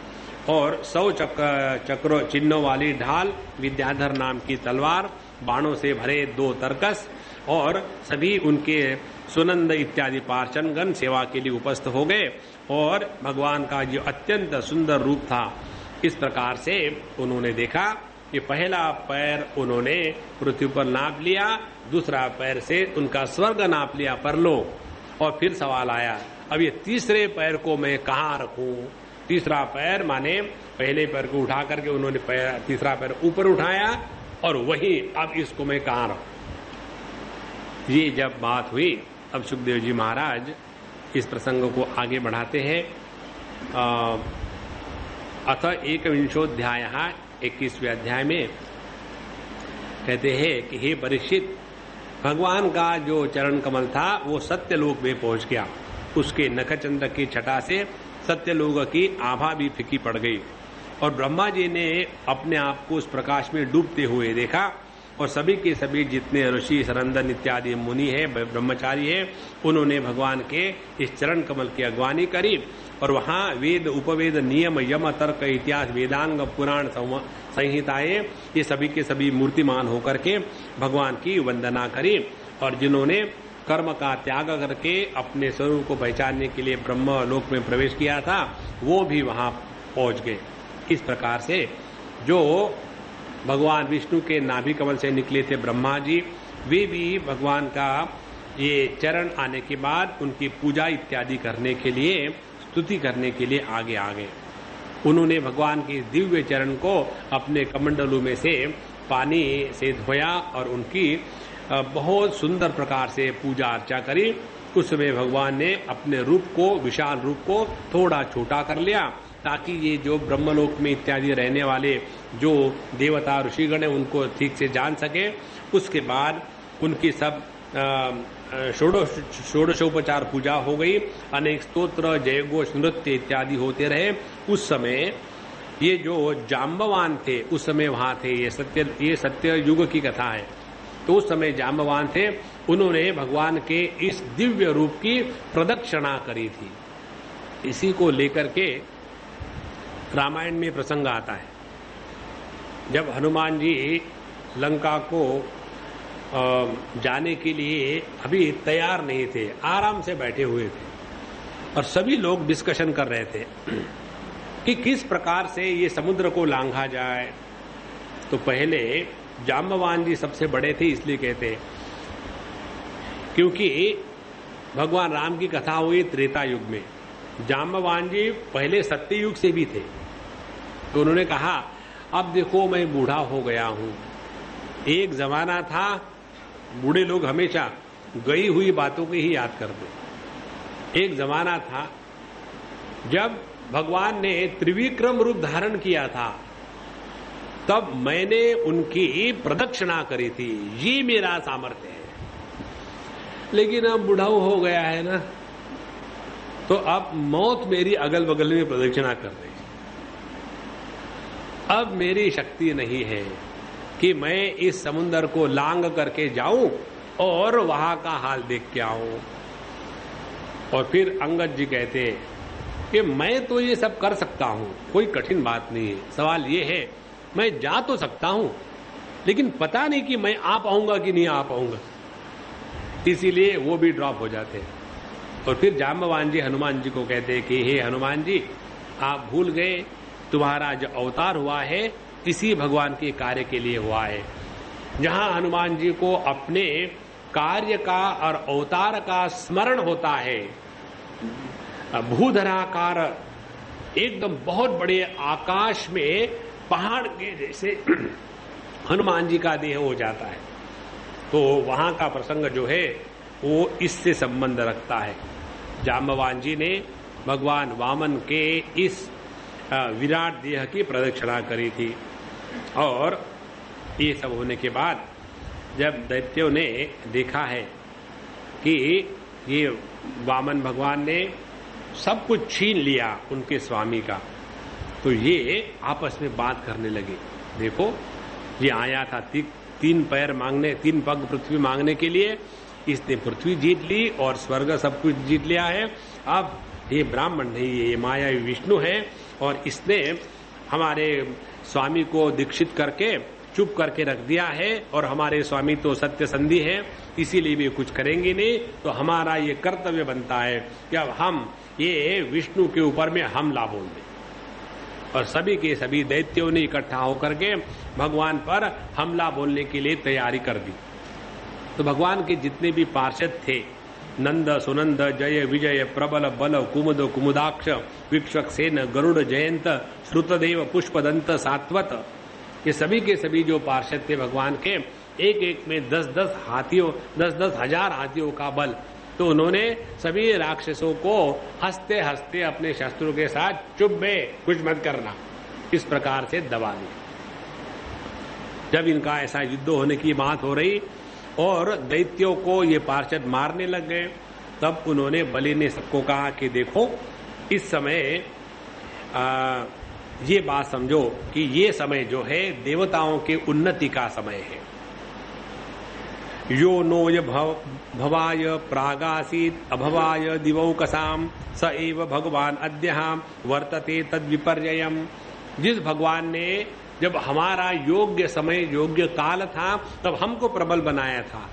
और 100 चक्र चिन्हों वाली ढाल, विद्याधर नाम की तलवार, बाणों से भरे 2 तरकस और सभी उनके सुनंद इत्यादि पार्षदगण सेवा के लिए उपस्थित हो गए और भगवान का जो अत्यंत सुंदर रूप था इस प्रकार से उन्होंने देखा कि पहला पैर उन्होंने पृथ्वी पर नाप लिया, दूसरा पैर से उनका स्वर्ग नाप लिया परलोक, और फिर सवाल आया अब ये तीसरे पैर को मैं कहाँ रखूं। तीसरा पैर माने पहले पैर को उठा करके उन्होंने तीसरा पैर ऊपर उठाया और वही अब इसको मैं कहाँ रखूं। ये जब बात हुई अब सुखदेव जी महाराज इस प्रसंग को आगे बढ़ाते हैं। अथ 21 21वें अध्याय में कहते हैं कि हे परीक्षित, भगवान का जो चरण कमल था वो सत्यलोक में पहुंच गया। उसके नखचंद्र की छटा से सत्यलोक की आभा भी फीकी पड़ गई। और ब्रह्मा जी ने अपने आप को उस प्रकाश में डूबते हुए देखा और सभी के सभी जितने ऋषि सरंदन इत्यादि मुनि है, ब्रह्मचारी है, उन्होंने भगवान के इस चरण कमल की अगवानी करी और वहां वेद उपवेद नियम यम तर्क इतिहास वेदांग पुराण संहिताएं ये सभी के सभी मूर्तिमान होकर के भगवान की वंदना करी और जिन्होंने कर्म का त्याग करके अपने स्वरूप को पहचानने के लिए ब्रह्म लोक में प्रवेश किया था वो भी वहां पहुंच गए। इस प्रकार से जो भगवान विष्णु के नाभि कमल से निकले थे ब्रह्मा जी, वे भी भगवान का ये चरण आने के बाद उनकी पूजा इत्यादि करने के लिए, स्तुति करने के लिए आगे आ गए। उन्होंने भगवान के दिव्य चरण को अपने कमंडलों में से पानी से धोया और उनकी बहुत सुंदर प्रकार से पूजा अर्चा करी। उस समय भगवान ने अपने रूप को, विशाल रूप को थोड़ा छोटा कर लिया ताकि ये जो ब्रह्मलोक में इत्यादि रहने वाले जो देवता ऋषिगण है उनको ठीक से जान सके। उसके बाद उनकी सब षोडशोपचार पूजा हो गई, अनेक स्तोत्र जयघोष नृत्य इत्यादि होते रहे। उस समय ये जो जाम्बवान थे उस समय वहां थे, ये सत्य युग की कथा है। तो उस समय जाम्बवान थे, उन्होंने भगवान के इस दिव्य रूप की प्रदक्षिणा करी थी। इसी को लेकर के रामायण में प्रसंग आता है, जब हनुमान जी लंका को जाने के लिए अभी तैयार नहीं थे, आराम से बैठे हुए थे और सभी लोग डिस्कशन कर रहे थे कि किस प्रकार से ये समुद्र को लांघा जाए। तो पहले जाम्बवान जी सबसे बड़े थे, इसलिए कहते क्योंकि भगवान राम की कथा हुई त्रेता युग में, जाम्बवान जी पहले सत्य युग से भी थे। तो उन्होंने कहा अब देखो मैं बूढ़ा हो गया हूं, एक जमाना था बूढ़े लोग हमेशा गई हुई बातों को ही याद करते। एक जमाना था जब भगवान ने त्रिविक्रम रूप धारण किया था, तब मैंने उनकी प्रदक्षिणा करी थी, ये मेरा सामर्थ्य है। लेकिन अब बूढ़ा हो गया है ना, तो अब मौत मेरी अगल बगल में प्रदक्षिणा कर रही है। अब मेरी शक्ति नहीं है कि मैं इस समुद्र को लांग करके जाऊं और वहां का हाल देख के आऊं। और फिर अंगद जी कहते कि मैं तो ये सब कर सकता हूं, कोई कठिन बात नहीं है। सवाल ये है मैं जा तो सकता हूं, लेकिन पता नहीं कि मैं आ पाऊंगा कि नहीं आ पाऊंगा, इसीलिए वो भी ड्रॉप हो जाते हैं। और फिर जाम्बवान जी हनुमान जी को कहते हैं कि हे हनुमान जी, आप भूल गए तुम्हारा जो अवतार हुआ है इसी भगवान के कार्य के लिए हुआ है। जहां हनुमान जी को अपने कार्य का और अवतार का स्मरण होता है, भूधराकार एकदम बहुत बड़े आकाश में पहाड़ के जैसे हनुमान जी का देह हो जाता है। तो वहां का प्रसंग जो है वो इससे संबंध रखता है। जाम्बवान जी ने भगवान वामन के इस विराट देह की प्रदक्षिणा करी थी। और ये सब होने के बाद जब दैत्यों ने देखा है कि ये वामन भगवान ने सब कुछ छीन लिया उनके स्वामी का, तो ये आपस में बात करने लगे। देखो ये आया था तीन पैर मांगने, 3 पग पृथ्वी मांगने के लिए, इसने पृथ्वी जीत ली और स्वर्ग सब कुछ जीत लिया है। अब ये ब्राह्मण नहीं, ये मायावी विष्णु है और इसने हमारे स्वामी को दीक्षित करके चुप करके रख दिया है और हमारे स्वामी तो सत्य संधि है, इसीलिए भी कुछ करेंगे नहीं। तो हमारा ये कर्तव्य बनता है कि अब हम ये विष्णु के ऊपर में हमला बोल दें। और सभी के सभी दैत्यों ने इकट्ठा होकर के भगवान पर हमला बोलने के लिए तैयारी कर दी। तो भगवान के जितने भी पार्षद थे, नंद सुनंद जय विजय प्रबल बल कुमुद कुमुदाक्ष विक्षक सेन गरुड़ जयंत श्रुतदेव पुष्पदंत सात्वत, ये सभी के सभी जो पार्षद थे भगवान के, एक एक में 10-10 हाथियों, 10-10 हजार हाथियों का बल। तो उन्होंने सभी राक्षसों को हंसते हंसते अपने शस्त्रों के साथ चुप बे, कुछ मत करना, इस प्रकार से दबा दिया। जब इनका ऐसा युद्ध होने की बात हो रही और दैत्यों को ये पार्षद मारने लग गए, तब उन्होंने बलि ने सबको कहा कि देखो इस समय ये बात समझो कि ये समय जो है देवताओं के उन्नति का समय है। यो नोय भवाय प्रागासीत अभवाय दिवौकसाम स एव भगवान अद्यहाम वर्तते तद विपर्ययम्। जिस भगवान ने जब हमारा योग्य समय योग्य काल था तब हमको प्रबल बनाया था,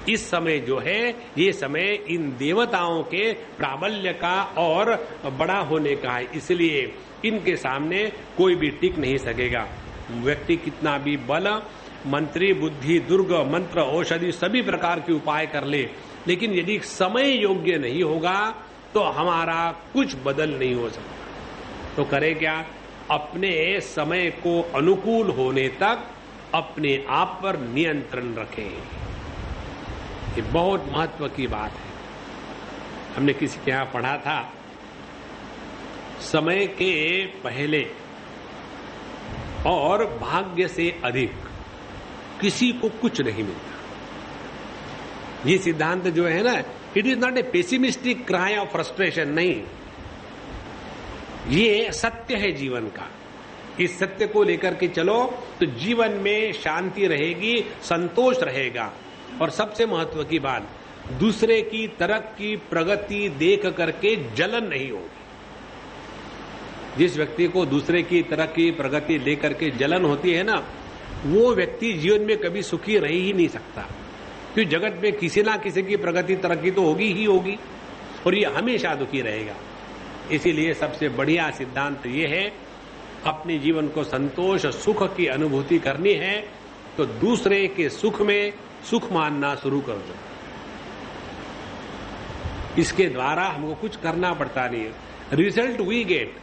इस समय जो है ये समय इन देवताओं के प्राबल्य का और बड़ा होने का है, इसलिए इनके सामने कोई भी टिक नहीं सकेगा। व्यक्ति कितना भी बल, मंत्री, बुद्धि, दुर्ग, मंत्र, औषधि सभी प्रकार के उपाय कर ले, लेकिन यदि समय योग्य नहीं होगा तो हमारा कुछ बदल नहीं हो सकता। तो करे क्या? अपने समय को अनुकूल होने तक अपने आप पर नियंत्रण रखें। ये बहुत महत्व की बात है। हमने किसी के यहां पढ़ा था, समय के पहले और भाग्य से अधिक किसी को कुछ नहीं मिलता। ये सिद्धांत जो है ना, it is not a pessimistic cry of frustration, नहीं, ये सत्य है जीवन का। इस सत्य को लेकर के चलो तो जीवन में शांति रहेगी, संतोष रहेगा। और सबसे महत्व की बात, दूसरे की तरक्की प्रगति देख करके जलन नहीं होगी। जिस व्यक्ति को दूसरे की तरक्की प्रगति लेकर के जलन होती है ना, वो व्यक्ति जीवन में कभी सुखी रह ही नहीं सकता, क्योंकि जगत में किसी ना किसी की प्रगति तरक्की तो होगी ही होगी और ये हमेशा दुखी रहेगा। इसीलिए सबसे बढ़िया सिद्धांत ये है, अपने जीवन को संतोष सुख की अनुभूति करनी है तो दूसरे के सुख में सुख मानना शुरू कर दो। इसके द्वारा हमको कुछ करना पड़ता नहीं है, रिजल्ट वी गेट,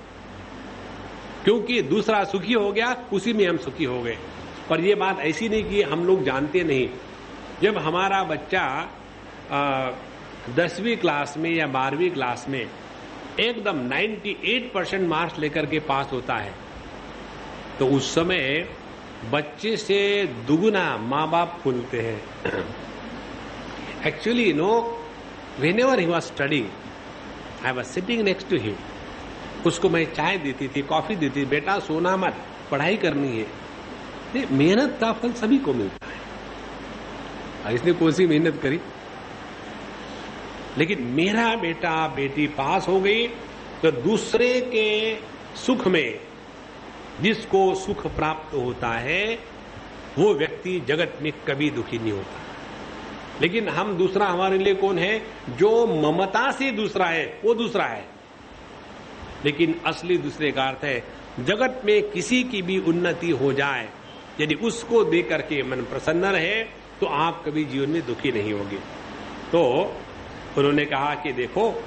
क्योंकि दूसरा सुखी हो गया उसी में हम सुखी हो गए। पर यह बात ऐसी नहीं कि हम लोग जानते नहीं। जब हमारा बच्चा 10वीं क्लास में या 12वीं क्लास में एकदम 98% मार्क्स लेकर के पास होता है, तो उस समय बच्चे से दुगुना माँ बाप फूलते हैं। Actually you know, whenever he was studying, I was sitting next to him. उसको मैं चाय देती थी, कॉफी देती थी, बेटा सोना मत, पढ़ाई करनी है। मेहनत का फल सभी को मिलता है। इसने कौन सी मेहनत करी, लेकिन मेरा बेटा बेटी पास हो गई तो दूसरे के सुख में जिसको सुख प्राप्त होता है वो व्यक्ति जगत में कभी दुखी नहीं होता। लेकिन हम दूसरा हमारे लिए कौन है? जो ममता से दूसरा है वो दूसरा है, लेकिन असली दूसरे का अर्थ है जगत में किसी की भी उन्नति हो जाए, यदि उसको देख करके मन प्रसन्न रहे तो आप कभी जीवन में दुखी नहीं होगे। तो उन्होंने कहा कि देखो,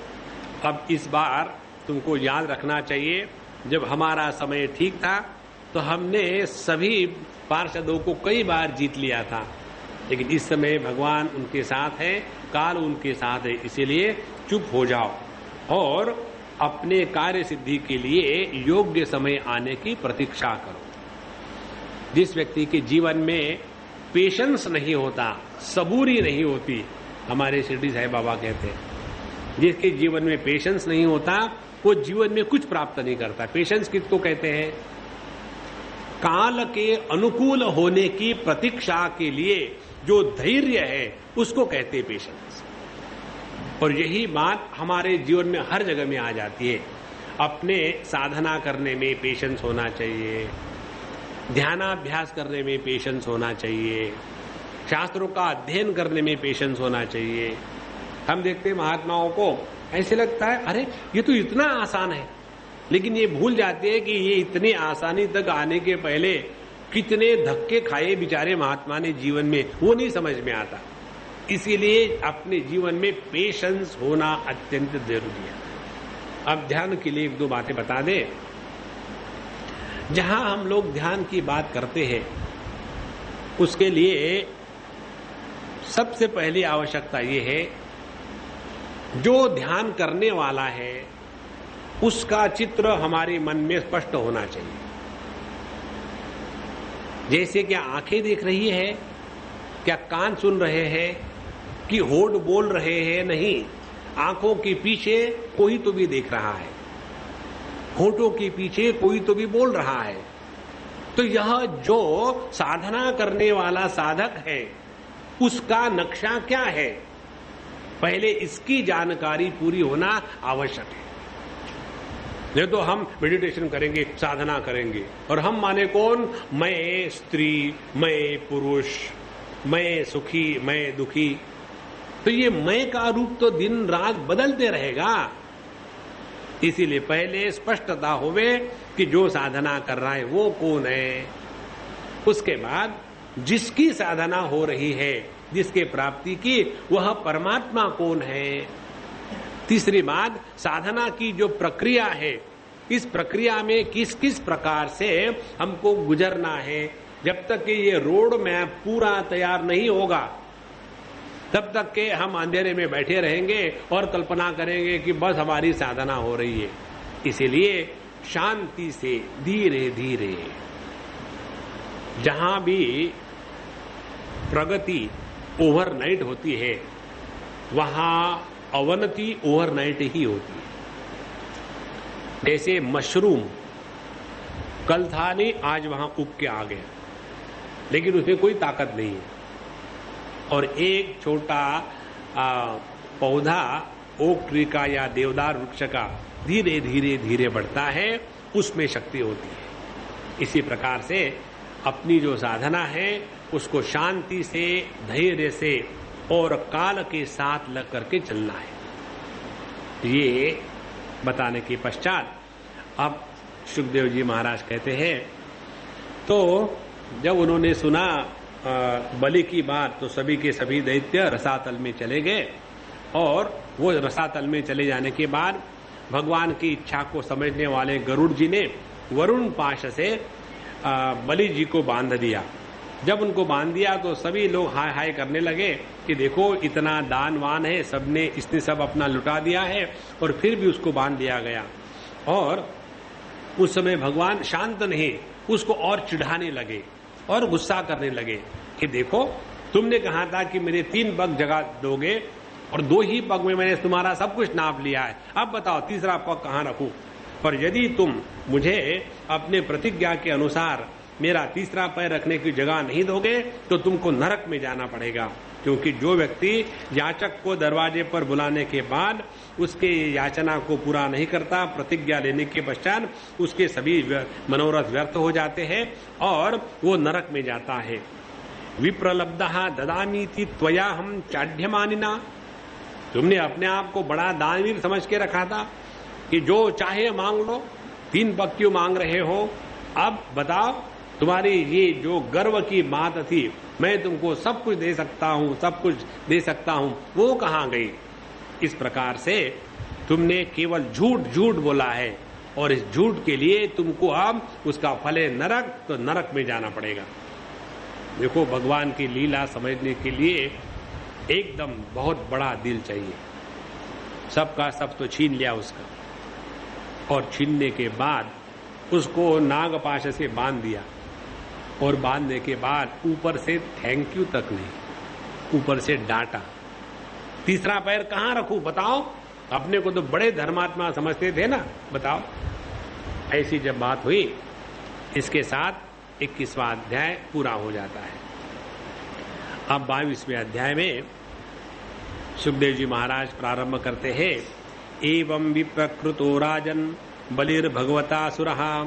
अब इस बार तुमको याद रखना चाहिए, जब हमारा समय ठीक था तो हमने सभी पार्षदों को कई बार जीत लिया था, लेकिन इस समय भगवान उनके साथ है, काल उनके साथ है, इसीलिए चुप हो जाओ और अपने कार्य सिद्धि के लिए योग्य समय आने की प्रतीक्षा करो। जिस व्यक्ति के जीवन में पेशेंस नहीं होता, सबूरी नहीं होती, हमारे शिरडी साईं बाबा कहते हैं, जिसके जीवन में पेशेंस नहीं होता वो जीवन में कुछ प्राप्त नहीं करता। पेशेंस किसको कहते हैं? काल के अनुकूल होने की प्रतीक्षा के लिए जो धैर्य है उसको कहते हैं पेशेंस। और यही बात हमारे जीवन में हर जगह में आ जाती है। अपने साधना करने में पेशेंस होना चाहिए, ध्यानाभ्यास करने में पेशेंस होना चाहिए, शास्त्रों का अध्ययन करने में पेशेंस होना चाहिए। हम देखते हैं महात्माओं को ऐसे लगता है अरे ये तो इतना आसान है, लेकिन ये भूल जाते हैं कि ये इतनी आसानी तक आने के पहले कितने धक्के खाए बेचारे महात्मा ने जीवन में, वो नहीं समझ में आता। इसीलिए अपने जीवन में पेशेंस होना अत्यंत जरूरी है। अब ध्यान के लिए एक दो बातें बता दें। जहां हम लोग ध्यान की बात करते हैं उसके लिए सबसे पहली आवश्यकता ये है, जो ध्यान करने वाला है उसका चित्र हमारे मन में स्पष्ट होना चाहिए। जैसे क्या आंखें देख रही है, क्या कान सुन रहे हैं, कि होठ बोल रहे हैं? नहीं, आंखों के पीछे कोई तो भी देख रहा है। होठों के पीछे कोई तो भी बोल रहा है। तो यह जो साधना करने वाला साधक है उसका नक्शा क्या है, पहले इसकी जानकारी पूरी होना आवश्यक है। नहीं तो हम मेडिटेशन करेंगे, साधना करेंगे और हम माने कौन, मैं स्त्री, मैं पुरुष, मैं सुखी, मैं दुखी। तो ये मैं का रूप तो दिन रात बदलते रहेगा। इसीलिए पहले स्पष्टता होवे कि जो साधना कर रहा है वो कौन है। उसके बाद जिसकी साधना हो रही है, जिसके प्राप्ति की, वह परमात्मा कौन है। तीसरी बात, साधना की जो प्रक्रिया है, इस प्रक्रिया में किस किस प्रकार से हमको गुजरना है। जब तक कि ये रोड मैप पूरा तैयार नहीं होगा तब तक के हम अंधेरे में बैठे रहेंगे और कल्पना करेंगे कि बस हमारी साधना हो रही है। इसीलिए शांति से धीरे धीरे, जहां भी प्रगति ओवरनाइट होती है वहां अवनति ओवरनाइट ही होती है। जैसे मशरूम कल था नहीं, आज वहां उग के आ गया, लेकिन उसमें कोई ताकत नहीं है। और एक छोटा पौधा ओक ट्री का या देवदार वृक्ष का धीरे धीरे धीरे बढ़ता है, उसमें शक्ति होती है। इसी प्रकार से अपनी जो साधना है उसको शांति से, धैर्य से और काल के साथ लग करके चलना है। ये बताने के पश्चात अब सुखदेव जी महाराज कहते हैं, तो जब उन्होंने सुना बलि की बात तो सभी के सभी दैत्य रसातल में चले गए। और वो रसातल में चले जाने के बाद भगवान की इच्छा को समझने वाले गरुड़ जी ने वरुण पाश से बलि जी को बांध दिया। जब उनको बांध दिया तो सभी लोग हाय हाय करने लगे कि देखो इतना दानवान है, सबने इसने सब अपना लुटा दिया है और फिर भी उसको बांध दिया गया। और उस समय भगवान शांत नहीं, उसको और चिढ़ाने लगे और गुस्सा करने लगे कि देखो तुमने कहा था कि मेरे 3 पग जगह दोगे और 2 ही पग में मैंने तुम्हारा सब कुछ नाप लिया है, अब बताओ तीसरा पग कहाँ रखूं। पर यदि तुम मुझे अपने प्रतिज्ञा के अनुसार मेरा तीसरा पैर रखने की जगह नहीं दोगे तो तुमको नरक में जाना पड़ेगा। क्योंकि जो व्यक्ति याचक को दरवाजे पर बुलाने के बाद उसके याचना को पूरा नहीं करता, प्रतिज्ञा लेने के पश्चात उसके सभी मनोरथ व्यर्थ हो जाते हैं और वो नरक में जाता है। विप्रलब्धः ददामीति त्वया हम चाढ्यमानिना, तुमने अपने आप को बड़ा दानवीर समझ के रखा था कि जो चाहे मांग लो, 3 पग क्यों मांग रहे हो। अब बताओ तुम्हारी ये जो गर्व की बात थी, मैं तुमको सब कुछ दे सकता हूं, सब कुछ दे सकता हूं, वो कहां गई। इस प्रकार से तुमने केवल झूठ झूठ बोला है और इस झूठ के लिए तुमको अब उसका फल है नरक, तो नरक में जाना पड़ेगा। देखो भगवान की लीला समझने के लिए एकदम बहुत बड़ा दिल चाहिए। सबका सब तो छीन लिया उसका और छीनने के बाद उसको नागपाश से बांध दिया और बांधने के बाद ऊपर से थैंक यू तक नहीं, ऊपर से डांटा। तीसरा पैर कहां रखूं बताओ, अपने को तो बड़े धर्मात्मा समझते थे ना, बताओ। ऐसी जब बात हुई, इसके साथ 21वां अध्याय पूरा हो जाता है। अब 22वें अध्याय में सुखदेव जी महाराज प्रारंभ करते हैं, एवं विप्रकृतो राजन बलिर्भगवता सुरहा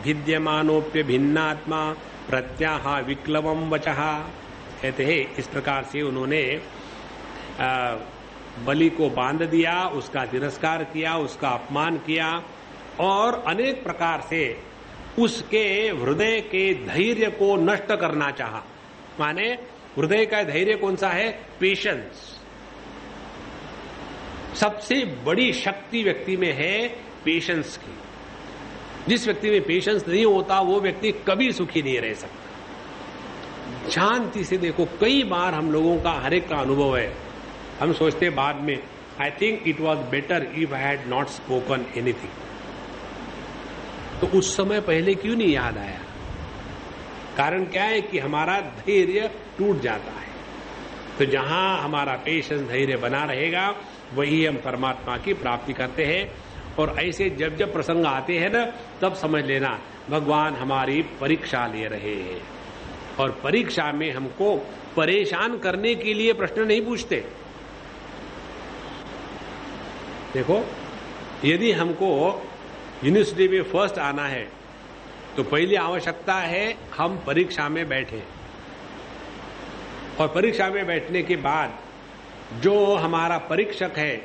भिद्यमानोप्य भिन्नात्मा प्रत्याह विक्लवम वचः। कहते हैं इस प्रकार से उन्होंने बलि को बांध दिया, उसका तिरस्कार किया, उसका अपमान किया और अनेक प्रकार से उसके हृदय के धैर्य को नष्ट करना चाहा। माने हृदय का धैर्य कौन सा है, पेशेंस। सबसे बड़ी शक्ति व्यक्ति में है पेशेंस की। जिस व्यक्ति में पेशेंस नहीं होता वो व्यक्ति कभी सुखी नहीं रह सकता। शांति से देखो, कई बार हम लोगों का हर एक का अनुभव है, हम सोचते बाद में I think it was better if I had not spoken anything. तो उस समय पहले क्यों नहीं याद आया। कारण क्या है कि हमारा धैर्य टूट जाता है। तो जहां हमारा पेशेंस धैर्य बना रहेगा वही हम परमात्मा की प्राप्ति करते हैं। और ऐसे जब जब प्रसंग आते हैं ना, तब समझ लेना भगवान हमारी परीक्षा ले रहे हैं। और परीक्षा में हमको परेशान करने के लिए प्रश्न नहीं पूछते। देखो, यदि हमको यूनिवर्सिटी में फर्स्ट आना है तो पहली आवश्यकता है हम परीक्षा में बैठे, और परीक्षा में बैठने के बाद जो हमारा परीक्षक है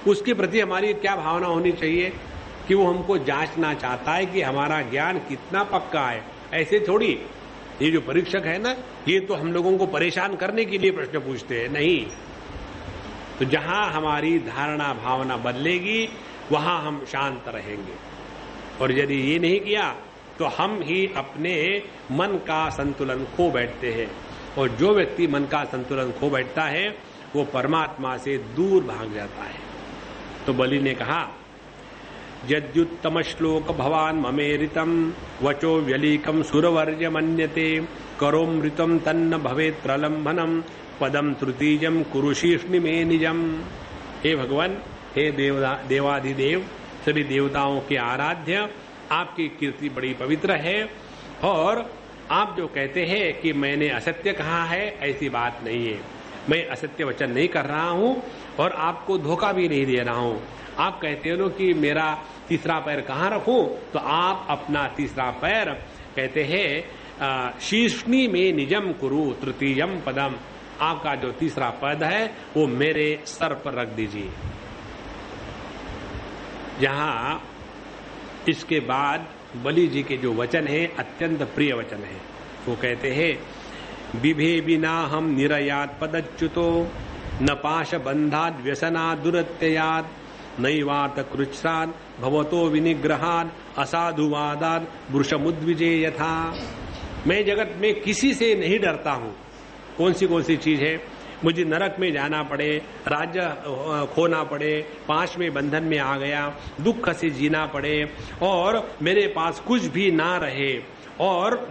उसके प्रति हमारी क्या भावना होनी चाहिए कि वो हमको जांचना चाहता है कि हमारा ज्ञान कितना पक्का है। ऐसे थोड़ी, ये जो परीक्षक है ना, ये तो हम लोगों को परेशान करने के लिए प्रश्न पूछते हैं, नहीं। तो जहां हमारी धारणा भावना बदलेगी वहां हम शांत रहेंगे, और यदि ये नहीं किया तो हम ही अपने मन का संतुलन खो बैठते हैं। और जो व्यक्ति मन का संतुलन खो बैठता है वो परमात्मा से दूर भाग जाता है। तो बलि ने कहा, यद्युत्तम श्लोक भवान ममेरितम वचो व्यलीकम सुरवर्य मन्यते करोमृतम तन्न भवेत् प्रलंबनम पदम तृतीयम कुरुशीष्णि में निजम। हे भगवान, हे देवाधिदेव, सभी देवताओं के आराध्य, आपकी कीर्ति बड़ी पवित्र है, और आप जो कहते हैं कि मैंने असत्य कहा है, ऐसी बात नहीं है। मैं असत्य वचन नहीं कर रहा हूं और आपको धोखा भी नहीं दे रहा हूं। आप कहते हो कि मेरा तीसरा पैर कहाँ रखूं, तो आप अपना तीसरा पैर कहते हैं शीर्ष्णि में निजम कुरु तृतीयम पदम, आपका जो तीसरा पद है वो मेरे सर पर रख दीजिए। जहां इसके बाद बलि जी के जो वचन है अत्यंत प्रिय वचन है। वो कहते हैं, बिभे बिना हम निरयात पदच्युतो न पाश बंधाद व्यसनाद दुरत्ययाद नैवात कृच्छ्राद भवतो विनिग्रहाद असाधुवादाद वृषमुद्विजे यथा। मैं जगत में किसी से नहीं डरता हूं। कौन सी चीज है? मुझे नरक में जाना पड़े, राज्य खोना पड़े, पाश में बंधन में आ गया, दुख से जीना पड़े और मेरे पास कुछ भी ना रहे, और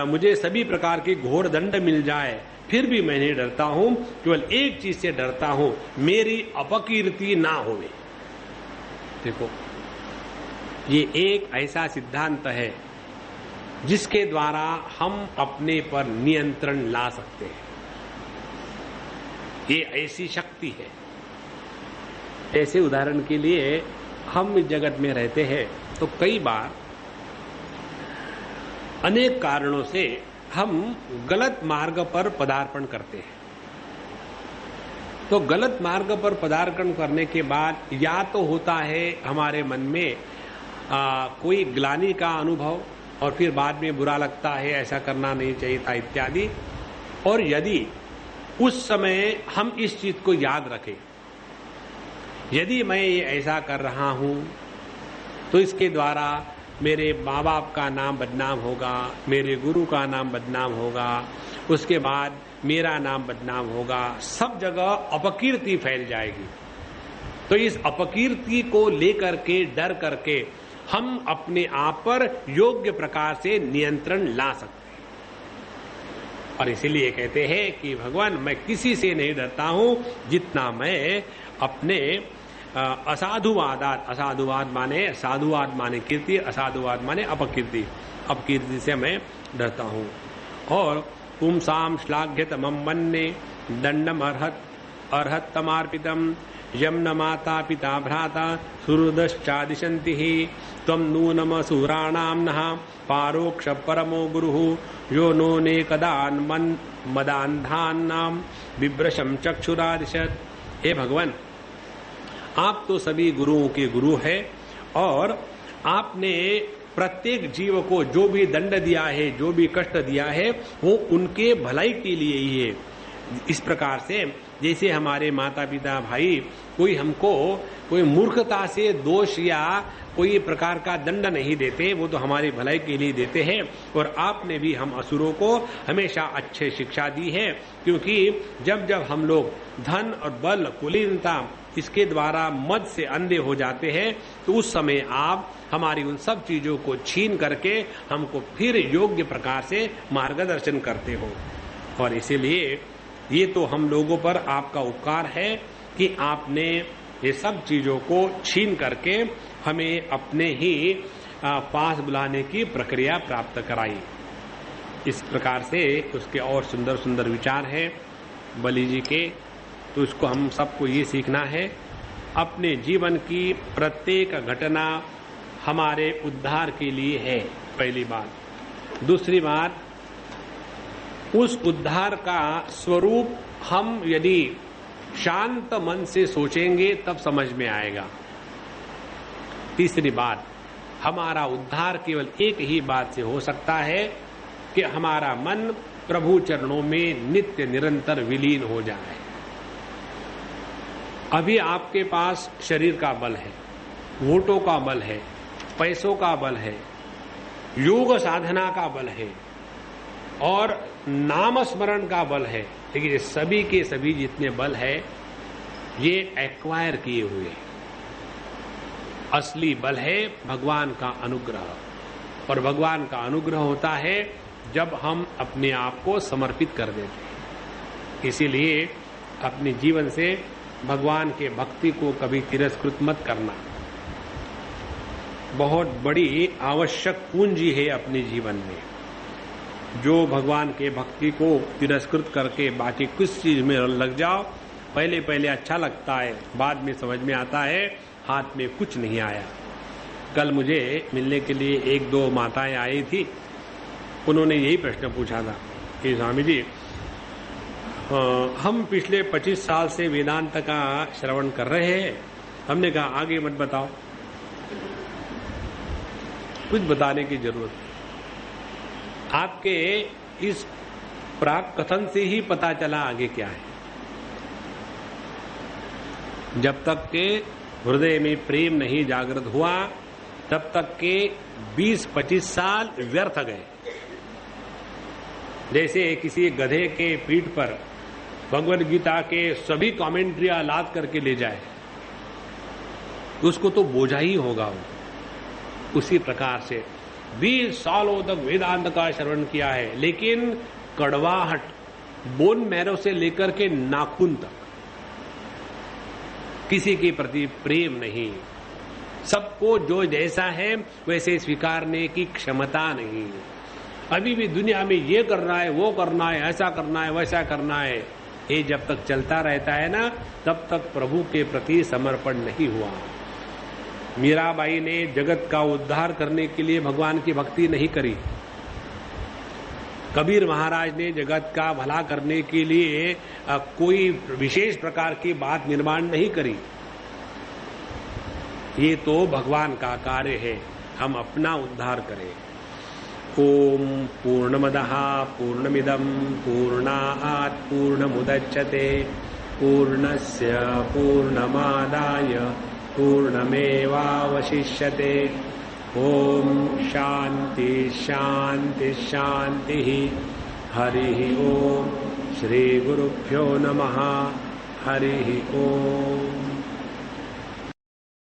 मुझे सभी प्रकार के घोर दंड मिल जाए, फिर भी मैं नहीं डरता हूं। केवल एक चीज से डरता हूं, मेरी अपकीर्ति ना होवे। देखो, ये एक ऐसा सिद्धांत है जिसके द्वारा हम अपने पर नियंत्रण ला सकते हैं। ये ऐसी शक्ति है। ऐसे उदाहरण के लिए हम इस जगत में रहते हैं तो कई बार अनेक कारणों से हम गलत मार्ग पर पदार्पण करते हैं। तो गलत मार्ग पर पदार्पण करने के बाद या तो होता है हमारे मन में कोई ग्लानि का अनुभव, और फिर बाद में बुरा लगता है, ऐसा करना नहीं चाहिए था इत्यादि। और यदि उस समय हम इस चीज को याद रखें, यदि मैं ये ऐसा कर रहा हूं तो इसके द्वारा मेरे माँ बाप का नाम बदनाम होगा, मेरे गुरु का नाम बदनाम होगा, उसके बाद मेरा नाम बदनाम होगा, सब जगह अपकीर्ति फैल जाएगी। तो इस अपकीर्ति को लेकर के डर करके हम अपने आप पर योग्य प्रकार से नियंत्रण ला सकते हैं। और इसीलिए कहते हैं कि भगवान, मैं किसी से नहीं डरता हूं जितना मैं अपने असाधुवादात, असाधुवाद माने साधुवाद माने कीर्ति, असाधुवाद माने अपकीर्ति, अपकीर्ति से मैं डरता हूं। और पुंसाम श्लाघ्यतमं मन्ये दंडम अर्हत तमार्पितम यम न माता पिता भ्राता सुहृदश्चादिशन्ति त्वं नूनम सुराणाम नः पारोक्ष परमो गुरुः यो नो नेकदान मदान्धान्नाम विभ्रशम चक्षुरादिशत। हे भगवान, आप तो सभी गुरुओं के गुरु हैं, और आपने प्रत्येक जीव को जो भी दंड दिया है, जो भी कष्ट दिया है, वो उनके भलाई के लिए ही है। इस प्रकार से जैसे हमारे माता पिता भाई कोई हमको कोई मूर्खता से दोष या कोई प्रकार का दंड नहीं देते, वो तो हमारी भलाई के लिए देते हैं। और आपने भी हम असुरों को हमेशा अच्छे शिक्षा दी है, क्योंकि जब जब हम लोग धन और बल, कुलीनता, इसके द्वारा मद से अंधे हो जाते हैं, तो उस समय आप हमारी उन सब चीजों को छीन करके हमको फिर योग्य प्रकार से मार्गदर्शन करते हो। और इसीलिए ये तो हम लोगों पर आपका उपकार है कि आपने ये सब चीजों को छीन करके हमें अपने ही पास बुलाने की प्रक्रिया प्राप्त कराई। इस प्रकार से उसके और सुंदर सुंदर विचार हैं बलि जी के। तो इसको हम सबको ये सीखना है, अपने जीवन की प्रत्येक घटना हमारे उद्धार के लिए है, पहली बात। दूसरी बात, उस उद्धार का स्वरूप हम यदि शांत मन से सोचेंगे तब समझ में आएगा। तीसरी बात, हमारा उद्धार केवल एक ही बात से हो सकता है कि हमारा मन प्रभु चरणों में नित्य निरंतर विलीन हो जाए। अभी आपके पास शरीर का बल है, वोटों का बल है, पैसों का बल है, योग साधना का बल है और नाम स्मरण का बल है, लेकिन ये सभी के सभी जितने बल है ये एक्वायर किए हुए। असली बल है भगवान का अनुग्रह, और भगवान का अनुग्रह होता है जब हम अपने आप को समर्पित कर देते हैं। इसीलिए अपने जीवन से भगवान के भक्ति को कभी तिरस्कृत मत करना। बहुत बड़ी आवश्यक पूंजी है अपने जीवन में। जो भगवान के भक्ति को तिरस्कृत करके बाकी कुछ चीज में लग जाओ, पहले पहले अच्छा लगता है, बाद में समझ में आता है हाथ में कुछ नहीं आया। कल मुझे मिलने के लिए एक दो माताएं आई थी, उन्होंने यही प्रश्न पूछा था कि स्वामी जी, हम पिछले 25 साल से वेदांत का श्रवण कर रहे हैं। हमने कहा आगे मत बताओ, कुछ बताने की जरूरत नहीं। आपके इस प्राक कथन से ही पता चला आगे क्या है। जब तक के हृदय में प्रेम नहीं जागृत हुआ तब तक के 20-25 साल व्यर्थ गए। जैसे किसी गधे के पीठ पर भगवद गीता के सभी कमेंट्रियां लाद करके ले जाए, उसको तो बोझा ही होगा वो। उसी प्रकार से 20 सालों तक वेदांत का श्रवण किया है, लेकिन कड़वाहट बोन मैरो से लेकर के नाखून तक किसी के प्रति प्रेम नहीं, सबको जो जैसा है वैसे स्वीकारने की क्षमता नहीं। अभी भी दुनिया में ये करना है, वो करना है, ऐसा करना है, वैसा करना है, ये जब तक चलता रहता है ना, तब तक प्रभु के प्रति समर्पण नहीं हुआ। मीराबाई ने जगत का उद्धार करने के लिए भगवान की भक्ति नहीं करी। कबीर महाराज ने जगत का भला करने के लिए कोई विशेष प्रकार की बात निर्माण नहीं करी। ये तो भगवान का कार्य है, हम अपना उद्धार करें। ओम पूर्णमदः पूर्णमिदं पूर्णात् पूर्णमुदच्यते पूर्णस्य पूर्णमादाय पूर्णमेवावशिष्यते। ओम शांति शांति शांति। हरि ओम। श्री गुरुभ्यो नमः। हरि ओम।